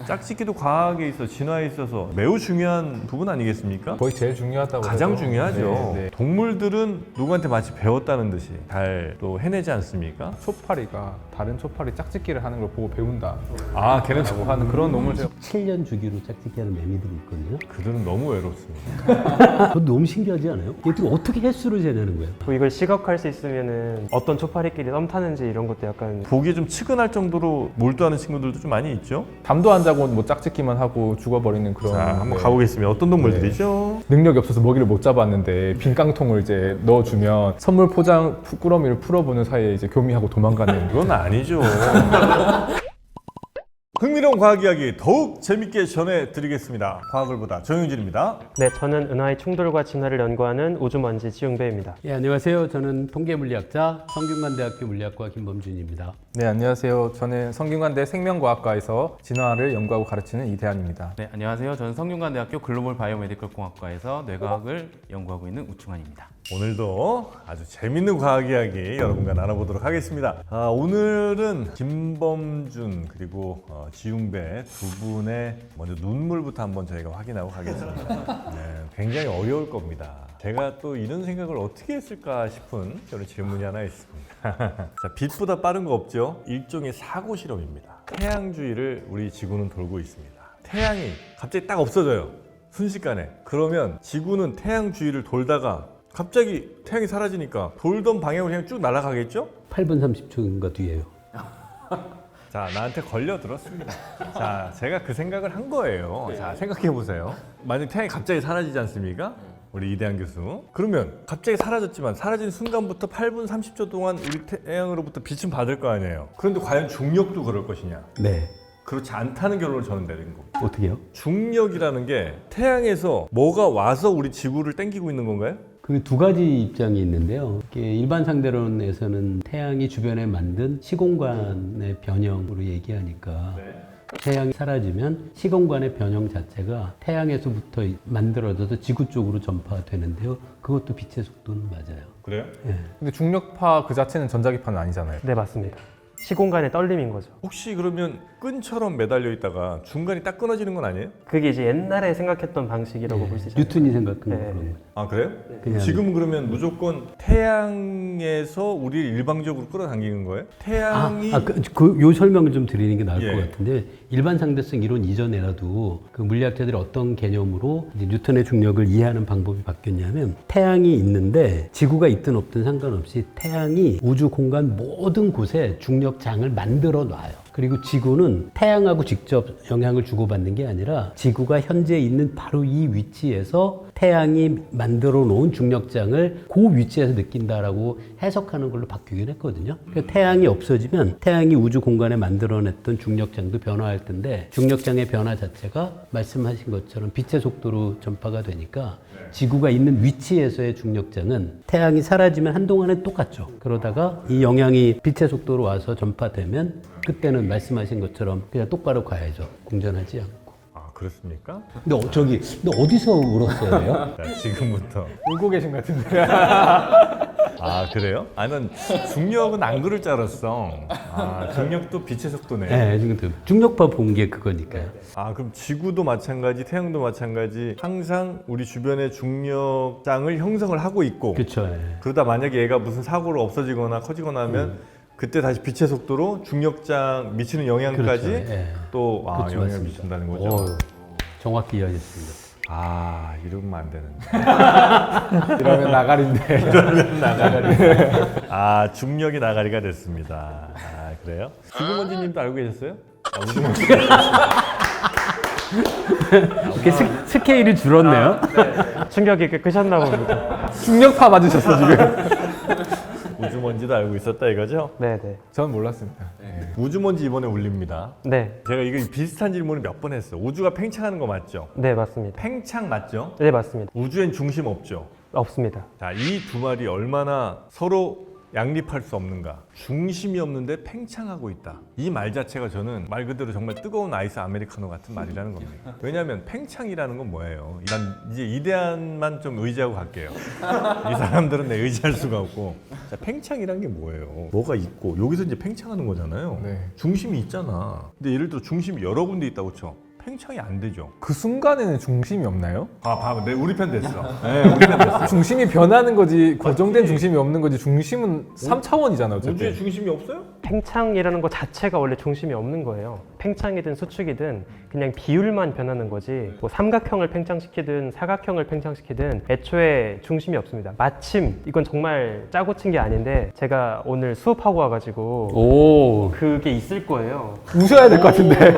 짝짓기도 과학에 있어 진화에 있어서 매우 중요한 부분 아니겠습니까? 거의 제일 중요하다고 가장 해도. 중요하죠. 네, 네. 동물들은 누구한테 마치 배웠다는 듯이 잘 또 해내지 않습니까? 초파리가 다른 초파리 짝짓기를 하는 걸 보고 배운다 아, 걔는 라고 하는 그런 놈을 제가 7년 주기로 짝짓기 하는 매미들이 있거든요. 그들은 너무 외롭습니다. 그것도 너무 신기하지 않아요? 얘들이 어떻게 횟수를 재내는 거예요? 뭐 이걸 시각화할 수 있으면은 어떤 초파리끼리 썸 타는지 이런 것도 약간 보기에 좀 측은할 정도로 몰두하는 친구들도 좀 많이 있죠. 잠도 안 자고 뭐 짝짓기만 하고 죽어버리는 그런. 자, 한번 네. 가보겠습니다. 어떤 동물들이죠? 능력이 없어서 먹이를 못 잡았는데 빈 깡통을 이제 넣어주면 선물 포장 꾸러미를 풀어보는 사이에 이제 교미하고 도망가는. 그건 아니죠. 흥미로운 과학 이야기 더욱 재밌게 전해드리겠습니다. 과학을 보다 정영진입니다. 네, 저는 은하의 충돌과 진화를 연구하는 우주먼지 지웅배입니다. 예, 안녕하세요. 저는 통계물리학자 성균관대학교 물리학과 김범준입니다. 네, 안녕하세요. 저는 성균관대 생명과학과에서 진화를 연구하고 가르치는 이대한입니다. 네, 안녕하세요. 저는 성균관대학교 글로벌 바이오메디컬 공학과에서 뇌과학을 연구하고 있는 우충환입니다. 오늘도 아주 재밌는 과학 이야기 여러분과 나눠보도록 하겠습니다. 오늘은 김범준 그리고 지웅배 두 분의 먼저 눈물부터 한번 저희가 확인하고 가겠습니다. 네, 굉장히 어려울 겁니다. 제가 또 이런 생각을 어떻게 했을까 싶은 그런 질문이 하나 있습니다. 자, 빛보다 빠른 거 없죠? 일종의 사고 실험입니다. 태양 주위를 우리 지구는 돌고 있습니다. 태양이 갑자기 딱 없어져요. 순식간에. 그러면 지구는 태양 주위를 돌다가 갑자기 태양이 사라지니까 돌던 방향으로 그냥 쭉 날아가겠죠? 8분 30초인가 뒤에요. 자, 나한테 걸려 들었습니다. 자, 제가 그 생각을 한 거예요. 자, 생각해 보세요. 만약 태양이 갑자기 사라지지 않습니까? 우리 이대한 교수. 그러면 갑자기 사라졌지만 사라진 순간부터 8분 30초 동안 우리 태양으로부터 빛은 받을 거 아니에요. 그런데 과연 중력도 그럴 것이냐? 네. 그렇지 않다는 결론을 저는 내린 겁니다. 어떻게요? 중력이라는 게 태양에서 뭐가 와서 우리 지구를 당기고 있는 건가요? 그 두 가지 입장이 있는데요. 일반 상대론에서는 태양이 주변에 만든 시공간의 변형으로 얘기하니까 태양이 사라지면 시공간의 변형 자체가 태양에서부터 만들어져서 지구 쪽으로 전파되는데요. 그것도 빛의 속도는 맞아요. 그래요? 예. 근데 중력파 그 자체는 전자기파는 아니잖아요. 네, 맞습니다. 시공간의 떨림인 거죠. 혹시 그러면 끈처럼 매달려 있다가 중간이 딱 끊어지는 건 아니에요? 그게 이제 옛날에 생각했던 방식이라고 볼 수 있죠. 뉴턴이 생각한 네. 그런 거죠. 아, 그래요? 그냥 지금 그러면 무조건 태양에서 우리를 일방적으로 끌어당기는 거예요? 태양이 요 설명을 좀 드리는 게 나을 예. 것 같은데 일반 상대성 이론 이전에라도 그 물리학자들이 어떤 개념으로 이제 뉴턴의 중력을 이해하는 방법이 바뀌었냐면 태양이 있는데 지구가 있든 없든 상관없이 태양이 우주 공간 모든 곳에 중력장을 만들어 놔요. 그리고 지구는 태양하고 직접 영향을 주고받는 게 아니라 지구가 현재 있는 바로 이 위치에서 태양이 만들어 놓은 중력장을 그 위치에서 느낀다라고 해석하는 걸로 바뀌긴 했거든요. 그러니까 태양이 없어지면 태양이 우주 공간에 만들어냈던 중력장도 변화할 텐데 중력장의 변화 자체가 말씀하신 것처럼 빛의 속도로 전파가 되니까 지구가 있는 위치에서의 중력장은 태양이 사라지면 한동안은 똑같죠. 그러다가 이 영향이 빛의 속도로 와서 전파되면 그때는 말씀하신 것처럼 그냥 똑바로 가야죠. 공전하지 않고. 아, 그렇습니까? 근데 근데 어디서 울었어야 돼요? 자, 지금부터. 울고 계신 것 같은데. 아, 그래요? 아, 난 중력은 안 그럴 줄 알았어. 아, 중력도 빛의 속도네. 네, 지금 중력파 본 게 그거니까요. 아, 그럼 지구도 마찬가지, 태양도 마찬가지 항상 우리 주변에 중력장을 형성을 하고 있고 그렇죠. 예. 그러다 만약에 얘가 무슨 사고로 없어지거나 커지거나 하면 그때 다시 빛의 속도로 중력장 미치는 영향까지 그렇죠. 예. 또 그렇죠, 영향을 맞습니다. 미친다는 거죠. 정확히 이해하셨습니다. 아, 이러면 안 되는데. 이러면 나가리인데. 아, 중력이 나가리가 됐습니다. 아, 그래요? 지구먼지님도 알고 계셨어요? 우주먼지. 이렇게 스케일이 줄었네요. 충격이 꽤 크셨나 봅니다. 중력파 맞으셨어 지금. 우주먼지도 알고 있었다 이거죠? 네, 네. 전 몰랐습니다. 우주먼지 이번에 울립니다. 네, 제가 이거 비슷한 질문을 몇 번 했어요. 우주가 팽창하는 거 맞죠? 네, 맞습니다. 팽창 맞죠? 네, 맞습니다. 우주엔 중심 없죠? 없습니다. 자, 이 두 말이 얼마나 서로 양립할 수 없는가? 중심이 없는데 팽창하고 있다. 이 말 자체가 저는 말 그대로 정말 뜨거운 아이스 아메리카노 같은 말이라는 겁니다. 왜냐하면 팽창이라는 건 뭐예요? 난 이제 이데안만 좀 의지하고 갈게요. 이 사람들은 내 의지할 수가 없고. 자, 팽창이란 게 뭐예요? 뭐가 있고 여기서 이제 팽창하는 거잖아요. 네. 중심이 있잖아. 근데 예를 들어 중심이 여러 군데 있다고 쳐. 팽창이 안 되죠. 그 순간에는 중심이 없나요? 내 우리 편 됐어. 네, 우리 편 됐어. 중심이 변하는 거지 고정된 중심이 없는 거지. 중심은 3차원이잖아요. 어차피. 우주에 중심이 없어요? 팽창이라는 것 자체가 원래 중심이 없는 거예요. 팽창이든 수축이든 그냥 비율만 변하는 거지 뭐 삼각형을 팽창시키든 사각형을 팽창시키든 애초에 중심이 없습니다. 마침 이건 정말 짜고 친 게 아닌데 제가 오늘 수업하고 와가지고 오. 그게 있을 거예요. 우셔야 될 것 같은데.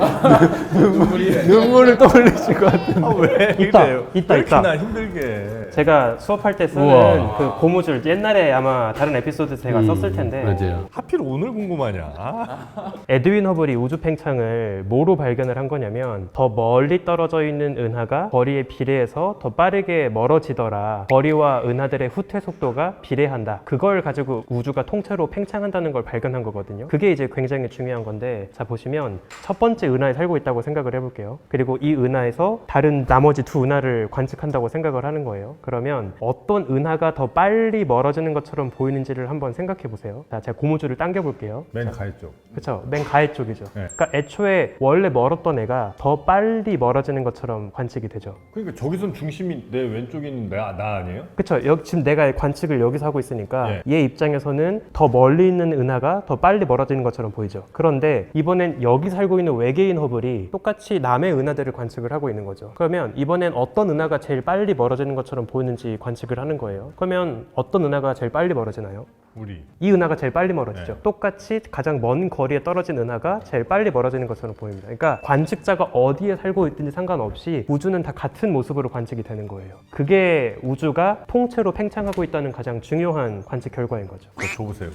눈물을 떠올리실 것 같은데. 아, 왜 있다, 이래요? 있다, 왜 있다. 이렇게나 힘들게. 제가 수업할 때 쓰는 우와. 그 고무줄 옛날에 아마 다른 에피소드 제가 썼을 텐데 맞아요. 하필 오늘 궁금하냐? 아, 에드윈 허블이 우주 팽창을 뭐로 발견을 한 거냐면 더 멀리 떨어져 있는 은하가 거리에 비례해서 더 빠르게 멀어지더라. 거리와 은하들의 후퇴 속도가 비례한다. 그걸 가지고 우주가 통째로 팽창한다는 걸 발견한 거거든요. 그게 이제 굉장히 중요한 건데 자 보시면 첫 번째 은하에 살고 있다고 생각을 해볼게요. 그리고 이 은하에서 다른 나머지 두 은하를 관측한다고 생각을 하는 거예요. 그러면 어떤 은하가 더 빨리 멀어지는 것처럼 보이는지를 한번 생각해 보세요. 자, 제가 고무줄을 당겨 볼게요. 맨 가했죠. 그렇죠. 맨 가해 쪽이죠. 네. 그러니까 애초에 원래 멀었던 애가 더 빨리 멀어지는 것처럼 관측이 되죠. 그러니까 저기선 중심이 내 왼쪽에 있는 나 아니에요? 그렇죠. 여기 지금 내가 관측을 여기서 하고 있으니까 얘 입장에서는 더 멀리 있는 은하가 더 빨리 멀어지는 것처럼 보이죠. 그런데 이번엔 여기 살고 있는 외계인 허블이 똑같이 남의 은하들을 관측을 하고 있는 거죠. 그러면 이번엔 어떤 은하가 제일 빨리 멀어지는 것처럼 보이는지 관측을 하는 거예요. 그러면 어떤 은하가 제일 빨리 멀어지나요? 우리. 이 은하가 제일 빨리 멀어지죠. 네. 똑같이 가장 먼 거리에 떨어진 은하가 제일 빨리 멀어지는 것처럼 보입니다. 그러니까 관측자가 어디에 살고 있든지 상관없이 우주는 다 같은 모습으로 관측이 되는 거예요. 그게 우주가 통째로 팽창하고 있다는 가장 중요한 관측 결과인 거죠. 그거 줘보세요.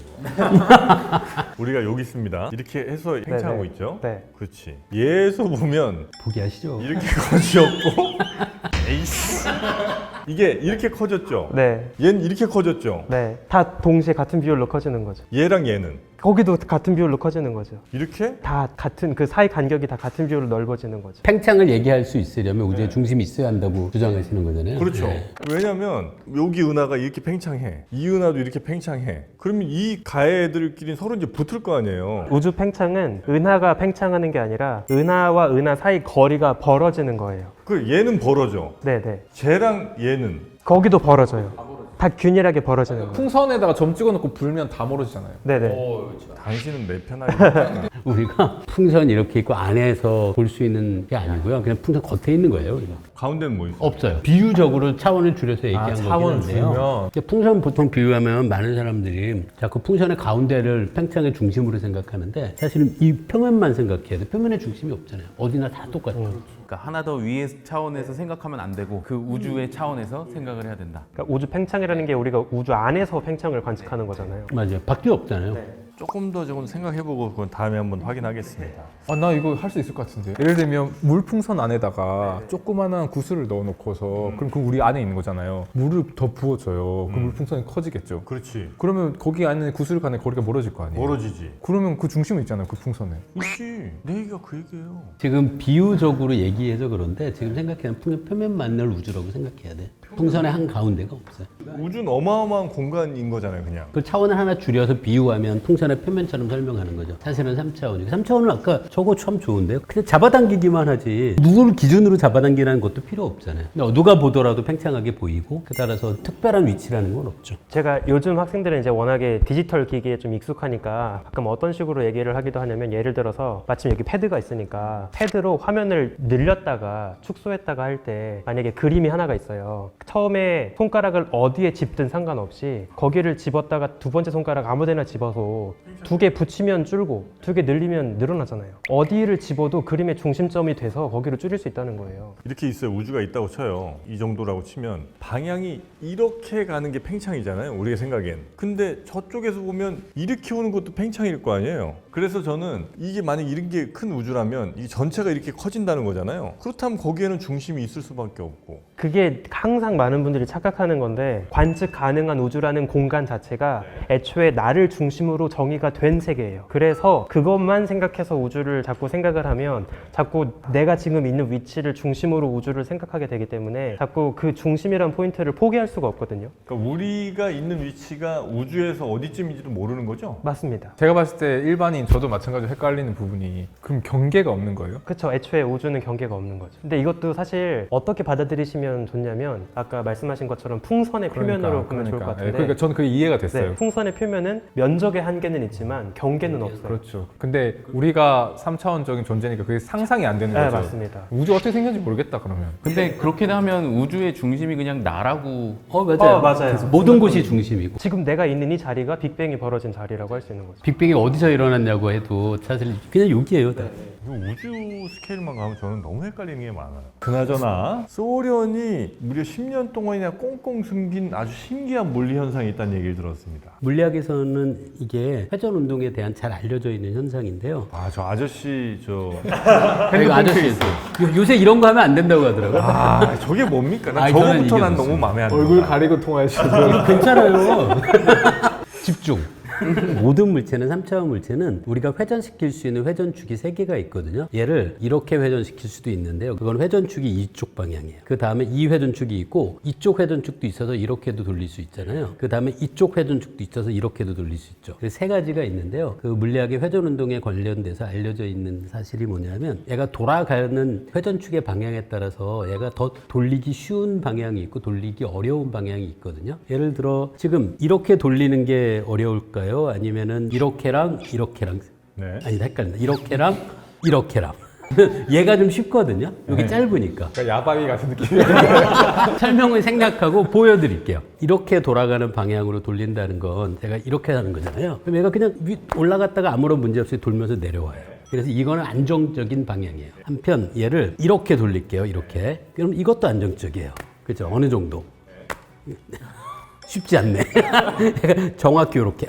우리가 여기 있습니다. 이렇게 해서 팽창하고 네, 네. 있죠? 네. 그렇지. 얘에서 보면 포기하시죠. 이렇게 커졌고 에이씨. 이게 이렇게 커졌죠? 네. 얘는 이렇게 커졌죠? 네. 다 동시에 같은 비율로 커지는 거죠. 얘랑 얘는 거기도 같은 비율로 커지는 거죠. 이렇게? 다 같은 그 사이 간격이 다 같은 비율로 넓어지는 거죠. 팽창을 얘기할 수 있으려면 우주에 중심이 있어야 한다고 주장하시는 거잖아요. 그렇죠. 네. 왜냐면 여기 은하가 이렇게 팽창해. 이 은하도 이렇게 팽창해. 그러면 이 가해들끼리 서로 이제 붙을 거 아니에요. 우주 팽창은 은하가 팽창하는 게 아니라 은하와 은하 사이 거리가 벌어지는 거예요. 그 얘는 벌어져. 네네. 쟤랑 얘는 거기도 벌어져요. 다 균일하게 벌어지는 거예요. 풍선에다가 점 찍어놓고 불면 다 멀어지잖아요. 네네. 당신은 내 편하게. 우리가 풍선 이렇게 있고 안에서 볼 수 있는 게 아니고요. 그냥 풍선 겉에 있는 거예요. 우리가. 가운데는 뭐 있어? 없어요. 비유적으로 차원을 줄여서 얘기한 거긴 차원을 한데요. 줄이면. 근데 풍선 보통 비유하면 많은 사람들이 자꾸 풍선의 가운데를 팽창의 중심으로 생각하는데 사실은 이 표면만 생각해야 돼. 표면에 중심이 없잖아요. 어디나 다 똑같아요. 그러니까 하나 더 위의 차원에서 생각하면 안 되고 그 우주의 차원에서 생각을 해야 된다. 그러니까 우주 팽창이라는 게 우리가 우주 안에서 팽창을 관측하는 거잖아요. 맞아요. 밖에 없잖아요. 조금 더 조금 생각해보고 그건 다음에 한번 확인하겠습니다. 아, 나 이거 할 수 있을 것 같은데. 예를 들면 물풍선 안에다가 조그마한 구슬을 넣어놓고서 그럼 그 우리 안에 있는 거잖아요. 물을 더 부어줘요. 그 물풍선이 커지겠죠. 그렇지. 그러면 거기 안에 구슬 간에 거리가 멀어질 거 아니에요. 멀어지지. 그러면 그 중심이 있잖아요. 그 풍선에. 있지. 내 얘기가 그 얘기예요. 지금 비유적으로 얘기해서 그런데 지금 생각해는 풍선 표면만을 우주라고 생각해야 돼. 풍선의 한 가운데가 없어요. 우주는 어마어마한 공간인 거잖아요, 그냥. 그 차원을 하나 줄여서 비유하면 풍선의 표면처럼 설명하는 거죠. 사실은 3차원이고 3차원은 아까 저거 참 좋은데요. 그냥 잡아당기기만 하지 누구를 기준으로 잡아당기라는 것도 필요 없잖아요. 누가 보더라도 팽창하게 보이고 그 따라서 특별한 위치라는 건 없죠. 제가 요즘 학생들은 이제 워낙에 디지털 기기에 좀 익숙하니까 가끔 어떤 식으로 얘기를 하기도 하냐면 예를 들어서 마침 여기 패드가 있으니까 패드로 화면을 늘렸다가 축소했다가 할 때 만약에 그림이 하나가 있어요. 처음에 손가락을 어디에 집든 상관없이 거기를 집었다가 두 번째 손가락 아무데나 집어서 두 개 붙이면 줄고 두 개 늘리면 늘어나잖아요. 어디를 집어도 그림의 중심점이 돼서 거기를 줄일 수 있다는 거예요. 이렇게 있어요. 우주가 있다고 쳐요. 이 정도라고 치면 방향이 이렇게 가는 게 팽창이잖아요. 우리가 생각엔. 근데 저쪽에서 보면 이렇게 오는 것도 팽창일 거 아니에요. 그래서 저는 이게 만약 이런 게 큰 우주라면 이 전체가 이렇게 커진다는 거잖아요. 그렇다면 거기에는 중심이 있을 수밖에 없고. 그게 항상 항상 많은 분들이 착각하는 건데 관측 가능한 우주라는 공간 자체가 애초에 나를 중심으로 정의가 된 세계예요. 그래서 그것만 생각해서 우주를 자꾸 생각을 하면 자꾸 내가 지금 있는 위치를 중심으로 우주를 생각하게 되기 때문에 자꾸 그 중심이란 포인트를 포기할 수가 없거든요. 그러니까 우리가 있는 위치가 우주에서 어디쯤인지도 모르는 거죠? 맞습니다. 제가 봤을 때 일반인 저도 마찬가지로 헷갈리는 부분이 그럼 경계가 없는 거예요? 그쵸. 애초에 우주는 경계가 없는 거죠. 근데 이것도 사실 어떻게 받아들이시면 좋냐면 아까 말씀하신 것처럼 풍선의 표면으로 보면 좋을 것 같은데 예, 그러니까 저는 그게 이해가 됐어요. 네, 풍선의 표면은 면적의 한계는 있지만 경계는 없어요. 그렇죠. 근데 우리가 3차원적인 존재니까 그게 상상이 안 되는 네, 거죠. 맞습니다. 우주 어떻게 생겼는지 모르겠다 그러면. 근데 그렇게 하면 우주의 중심이 그냥 나라고 맞아요. 맞아요. 모든 곳이 중심이고. 지금 내가 있는 이 자리가 빅뱅이 벌어진 자리라고 할 수 있는 거죠. 빅뱅이 어디서 일어났냐고 해도 사실 그냥 여기예요. 다. 이거 우주 스케일만 가면 저는 너무 헷갈리는 게 많아요. 그나저나 소련이 무려 10년 동안이나 꽁꽁 숨긴 아주 신기한 물리 현상이 있다는 얘기를 들었습니다. 물리학에서는 이게 회전 운동에 대한 잘 알려져 있는 현상인데요. 아, 저 아저씨 그러니까 아저씨 요새 이런 거 하면 안 된다고 하더라고요. 아, 저게 뭡니까? 난 아니, 저는 저거부터 이게 난 무슨 너무 마음에 안 들어. 얼굴 가리고 통화하시죠. 괜찮아요. 집중. 모든 물체는 3차원 물체는 우리가 회전시킬 수 있는 회전축이 3개가 있거든요. 얘를 이렇게 회전시킬 수도 있는데요. 그건 회전축이 이쪽 방향이에요. 그 다음에 이 회전축이 있고 이쪽 회전축도 있어서 이렇게도 돌릴 수 있잖아요. 그 다음에 이쪽 회전축도 있어서 이렇게도 돌릴 수 있죠. 그래서 3가지가 있는데요. 그 물리학의 회전 운동에 관련돼서 알려져 있는 사실이 뭐냐면 얘가 돌아가는 회전축의 방향에 따라서 얘가 더 돌리기 쉬운 방향이 있고 돌리기 어려운 방향이 있거든요. 예를 들어 지금 이렇게 돌리는 게 어려울까요? 아니면은 이렇게랑 이렇게랑 네. 아니다 헷갈린다. 이렇게랑 이렇게랑 얘가 좀 쉽거든요. 여기 짧으니까 그러니까 야바위 같은 느낌이에요. 설명을 생략하고 보여드릴게요. 이렇게 돌아가는 방향으로 돌린다는 건 제가 이렇게 하는 거잖아요. 그럼 얘가 그냥 올라갔다가 아무런 문제 없이 돌면서 내려와요. 그래서 이거는 안정적인 방향이에요. 한편 얘를 이렇게 돌릴게요. 이렇게. 그럼 이것도 안정적이에요. 그렇죠? 어느 정도. 쉽지 않네. 정확히 이렇게.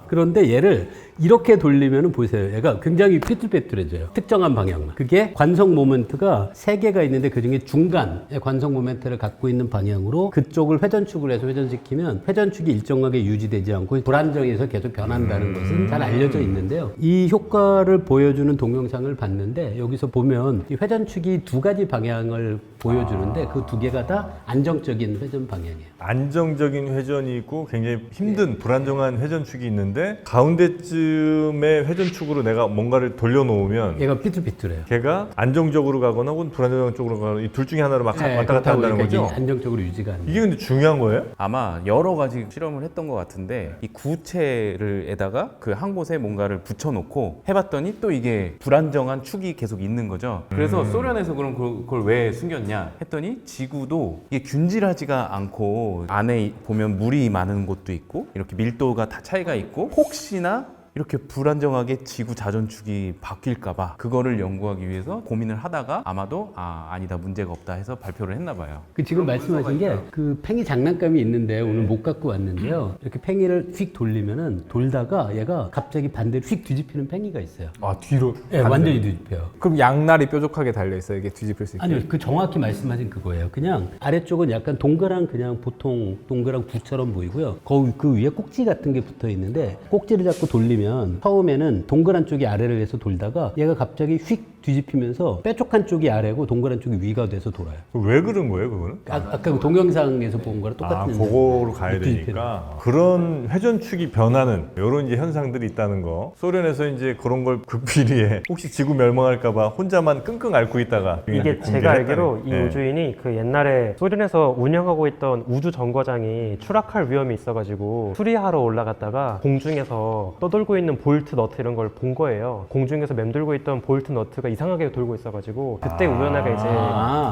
그런데 얘를 이렇게 돌리면 보세요. 얘가 굉장히 삐뚤빼뚤해져요. 특정한 방향만. 그게 관성 모멘트가 3개가 있는데 그중에 중간에 관성 모멘트를 갖고 있는 방향으로 그쪽을 회전축을 해서 회전시키면 회전축이 일정하게 유지되지 않고 불안정해서 계속 변한다는 것은 잘 알려져 있는데요. 이 효과를 보여주는 동영상을 봤는데 여기서 보면 이 회전축이 2가지 방향을 보여주는데 그 2개가 다 안정적인 회전 방향이에요. 안정적인 회전이 있고 굉장히 힘든 불안정한 회전축이 있는데 가운데쯤의 회전축으로 내가 뭔가를 돌려놓으면 얘가 삐뚤삐뚤해요. 걔가 안정적으로 가거나 혹은 불안정한 쪽으로 가거나 이 둘 중에 하나로 막 네, 왔다 갔다 그렇다고 한다는 그러니까 거죠? 이게 안정적으로 유지가 안 돼요. 이게 근데 중요한 거예요? 아마 여러 가지 실험을 했던 것 같은데 이 구체를에다가 그 한 곳에 뭔가를 붙여놓고 해봤더니 또 이게 불안정한 축이 계속 있는 거죠. 그래서 소련에서 그럼 그걸 왜 숨겼냐 했더니 지구도 이게 균질하지가 않고 안에 보면 물이 많은 곳도 있고 이렇게 밀도가 다 차이가 있고 혹시나 이렇게 불안정하게 지구 자전축이 바뀔까봐 그거를 연구하기 위해서 고민을 하다가 아마도 아니다 문제가 없다 해서 발표를 했나 봐요. 그 지금 말씀하신 게 그 팽이 장난감이 있는데 오늘 못 갖고 왔는데요. 이렇게 팽이를 휙 돌리면은 돌다가 얘가 갑자기 반대로 휙 뒤집히는 팽이가 있어요. 아 뒤로. 예, 완전히 뒤집혀요. 그럼 양날이 뾰족하게 달려 있어요. 이게 뒤집힐 수 있게. 아니요, 그 정확히 말씀하신 그거예요. 그냥 아래쪽은 약간 동그란 그냥 보통 동그란 구처럼 보이고요. 그 위에 꼭지 같은 게 붙어 있는데 꼭지를 잡고 돌리면 처음에는 동그란 쪽이 아래를 해서 돌다가 얘가 갑자기 휙 뒤집히면서 뾰족한 쪽이 아래고 동그란 쪽이 위가 돼서 돌아요. 왜 그런 거예요, 그거는? 아까 그 동영상에서 본 거랑 똑같은 그거로 가야 뒤집히는. 되니까 그런 회전축이 변하는 이런 이제 현상들이 있다는 거. 소련에서 이제 그런 걸 극비리에 혹시 지구 멸망할까봐 혼자만 끙끙 앓고 있다가 이게 공개를 제가 알기로 했다는. 이 네. 우주인이 그 옛날에 소련에서 운영하고 있던 우주 정거장이 추락할 위험이 있어가지고 수리하러 올라갔다가 공중에서 떠돌고 있는 볼트 너트 이런 걸 본 거예요. 공중에서 맴돌고 있던 볼트 너트가 이상하게 돌고 있어가지고 그때 우연하게 이제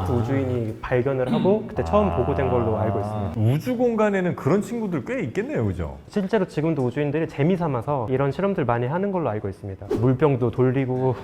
그 우주인이 발견을 하고 그때 처음 보고된 걸로 알고 있습니다. 우주 공간에는 그런 친구들 꽤 있겠네요, 그죠? 실제로 지금도 우주인들이 재미삼아서 이런 실험들 많이 하는 걸로 알고 있습니다. 물병도 돌리고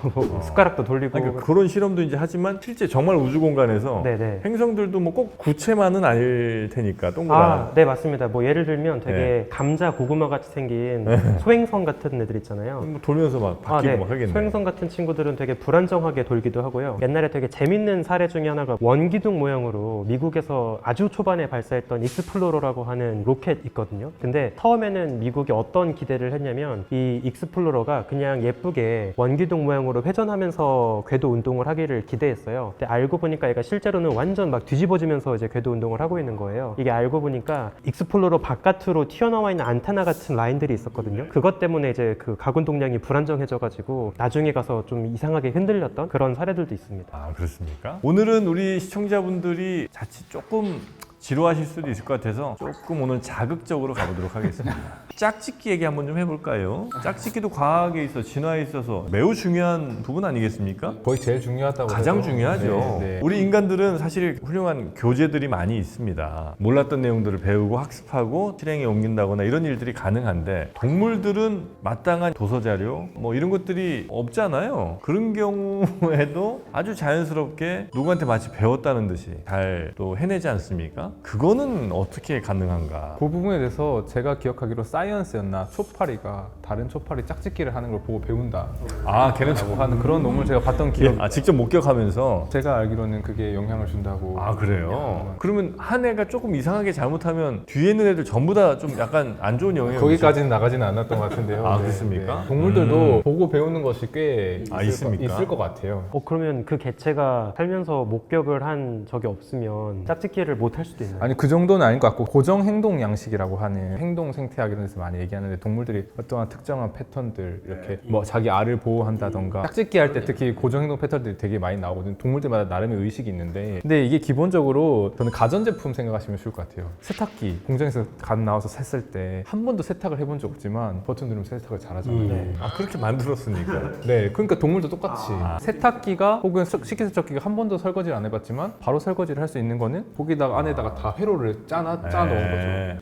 숟가락도 돌리고. 그러니까 그런 실험도 이제 하지만 실제 정말 우주 공간에서 네네. 행성들도 뭐 꼭 구체만은 아닐 테니까 동그란. 네 맞습니다. 뭐 예를 들면 되게 감자 고구마 같이 생긴 소행성 같은 같은 애들 있잖아요. 뭐 돌면서 막 바뀌고 막 하겠네. 소행성 같은 친구들은 되게 불안정하게 돌기도 하고요. 옛날에 되게 재밌는 사례 중에 하나가 원기둥 모양으로 미국에서 아주 초반에 발사했던 익스플로러라고 하는 로켓 있거든요. 근데 처음에는 미국이 어떤 기대를 했냐면 이 익스플로러가 그냥 예쁘게 원기둥 모양으로 회전하면서 궤도 운동을 하기를 기대했어요. 근데 알고 보니까 얘가 실제로는 완전 막 뒤집어지면서 이제 궤도 운동을 하고 있는 거예요. 이게 알고 보니까 익스플로러 바깥으로 튀어나와 있는 안테나 같은 라인들이 있었거든요. 그것 때문에 이제 그 가군 동량이 불안정해져가지고 나중에 가서 좀 이상하게 흔들렸던 그런 사례들도 있습니다. 아, 그렇습니까? 오늘은 우리 시청자분들이 자칫 조금 지루하실 수도 있을 것 같아서 조금 오늘 자극적으로 가보도록 하겠습니다. 짝짓기 얘기 한번 좀 해볼까요? 짝짓기도 과학에 있어 진화에 있어서 매우 중요한 부분 아니겠습니까? 거의 제일 중요하다고 가장 해도. 중요하죠. 네, 네. 우리 인간들은 사실 훌륭한 교재들이 많이 있습니다. 몰랐던 내용들을 배우고 학습하고 실행에 옮긴다거나 이런 일들이 가능한데 동물들은 마땅한 도서 자료 뭐 이런 것들이 없잖아요. 그런 경우에도 아주 자연스럽게 누구한테 마치 배웠다는 듯이 잘 또 해내지 않습니까? 그거는 어떻게 가능한가? 그 부분에 대해서 제가 기억하기로 사이언스였나 초파리가 다른 초파리 짝짓기를 하는 걸 보고 배운다 아, 걔는 라고 하는 그런 논문을 제가 봤던 기억이 직접 목격하면서 제가 알기로는 그게 영향을 준다고. 아, 그래요? 그러면 한 애가 조금 이상하게 잘못하면 뒤에 있는 애들 전부 다 좀 약간 안 좋은 영향이 거기까지는 나가지는 않았던 것 같은데요. 아, 그렇습니까? 동물들도 보고 배우는 것이 꽤 있습니까? 있을 것 같아요. 그러면 그 개체가 살면서 목격을 한 적이 없으면 짝짓기를 못 할 수도 있나요? 아니 그 정도는 아닐 것 같고 고정 행동 양식이라고 하는 행동 생태학에 대해서 많이 얘기하는데 동물들이 어떠한 특정한 패턴들 이렇게 뭐 자기 알을 보호한다던가 짝짓기 할 때 특히 고정 행동 패턴들이 되게 많이 나오거든요. 동물들마다 나름의 의식이 있는데 근데 이게 기본적으로 저는 가전제품 생각하시면 쉬울 것 같아요. 세탁기 공장에서 갓 나와서 샜을 때 한 번도 세탁을 해본 적 없지만 버튼 누르면 세탁을 잘하잖아요. 아, 그렇게 만들었으니까. 네, 그러니까 동물도 똑같이 세탁기가 혹은 식기세척기가 한 번도 설거지를 안 해봤지만 바로 설거지를 할 수 있는 거는 거기다가 안에다가 다 회로를 짜 넣은 거죠.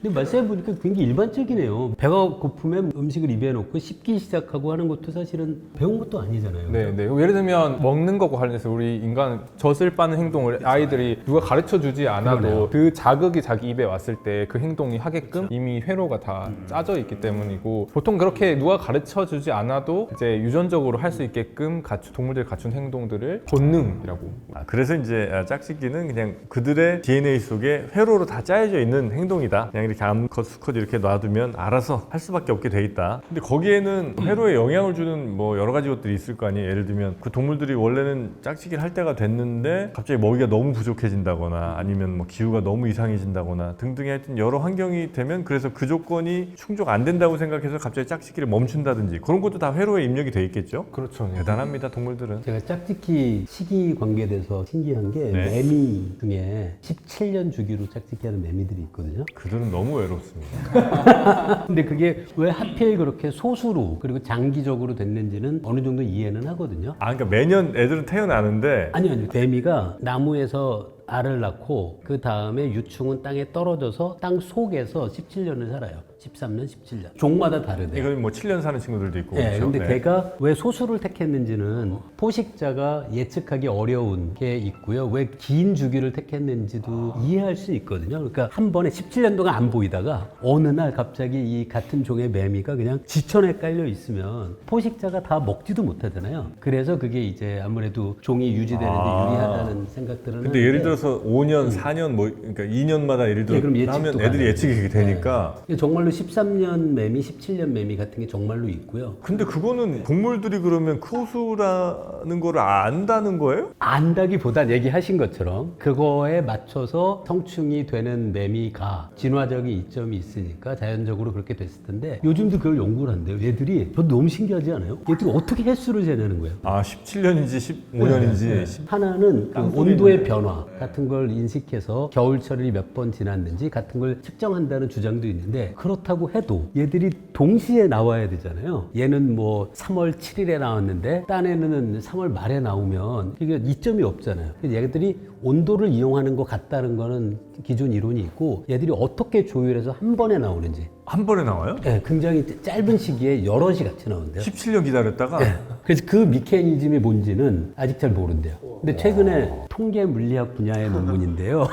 근데 말씀해보니까 굉장히 일반적이네요. 배가 고프면 음식을 입에 넣고 씹기 시작하고 하는 것도 사실은 배운 것도 아니잖아요. 네, 네. 예를 들면 먹는 거고 관련해서 우리 인간 젖을 빠는 행동을 아이들이 누가 가르쳐 주지 않아도 그러네요. 그 자극이 자기 입에 왔을 때 그 행동이 하게끔 이미 회로가 다 짜져 있기 때문이고 보통 그렇게 누가 가르쳐 주지 않아도 이제 유전적으로 할 수 있게끔 동물들이 갖춘 행동들을 본능이라고. 아, 그래서 이제 짝짓기는 그냥 그들의 DNA 속에 회로로 다 짜여져 있는 행동이다. 그냥 이렇게 암컷, 수컷 이렇게 놔두면 알아서 할 수밖에 없게 돼 있다. 근데 거기에는 회로에 영향을 주는 뭐 여러 가지 것들이 있을 거 아니에요. 예를 들면 그 동물들이 원래는 짝짓기를 할 때가 됐는데 갑자기 먹이가 너무 부족해진다거나 아니면 뭐 기후가 너무 이상해진다거나 등등의 하여튼 여러 환경이 되면 그래서 그 조건이 충족 안 된다고 생각해서 갑자기 짝짓기를 멈춘다든지 그런 것도 다 회로에 입력이 돼 있겠죠. 그렇죠. 네. 대단합니다, 동물들은. 제가 짝짓기 시기 관계에 대해서 신기한 게 네. 매미 중에 17년 주기로 짝짓기 하는 매미들이 있거든요. 그들은 너무 외롭습니다. 근데 그게 왜 하필 그렇게 소수로 그리고 장기적으로 됐는지는 어느 정도 이해는 하거든요. 아, 그러니까 매년 애들은 태어나는데 아니요. 매미가 나무에서 알을 낳고 그 다음에 유충은 땅에 떨어져서 땅 속에서 17년을 살아요. 13년, 17년. 종마다 다르대요. 이건 뭐 7년 사는 친구들도 있고. 네, 그렇죠? 근데 네. 걔가 왜 소수를 택했는지는 포식자가 예측하기 어려운 게 있고요. 왜 긴 주기를 택했는지도 이해할 수 있거든요. 그러니까 한 번에 17년 동안 안 보이다가 어느 날 갑자기 이 같은 종의 매미가 그냥 지천에 깔려 있으면 포식자가 다 먹지도 못하잖아요. 그래서 그게 이제 아무래도 종이 유지되는데 유리하다는 생각들은 근데 예를 하는데 들어서 5년, 4년 뭐 그러니까 2년마다 예를 들어 네, 그럼 예측도 하면 애들이 가능해요. 예측이 되니까. 정말로 13년 매미, 17년 매미 같은 게 정말로 있고요. 근데 그거는 동물들이 그러면 크로스라는 거를 안다는 거예요? 안다기보단 얘기하신 것처럼 그거에 맞춰서 성충이 되는 매미가 진화적인 이점이 있으니까 자연적으로 그렇게 됐을 텐데 요즘도 그걸 연구를 한대요. 얘들이 저도 너무 신기하지 않아요? 얘들이 어떻게 횟수를 재내는 거예요? 아, 17년인지 15년인지. 하나는 그 온도의 변화 같은 걸 인식해서 겨울철이 몇 번 지났는지 같은 걸 측정한다는 주장도 있는데 그렇다고 해도 얘들이 동시에 나와야 되잖아요. 얘는 뭐 3월 7일에 나왔는데 딴 애는 3월 말에 나오면 이게 이점이 없잖아요. 그래서 얘들이 온도를 이용하는 것 같다는 거는 기존 이론이 있고 얘들이 어떻게 조율해서 한 번에 나오는지 한 번에 나와요? 네, 굉장히 짧은 시기에 여럿이 같이 나온대요. 17년 기다렸다가 그래서 그 미케니즘이 뭔지는 아직 잘 모른대요. 근데 최근에 통계 물리학 분야의 논문인데요.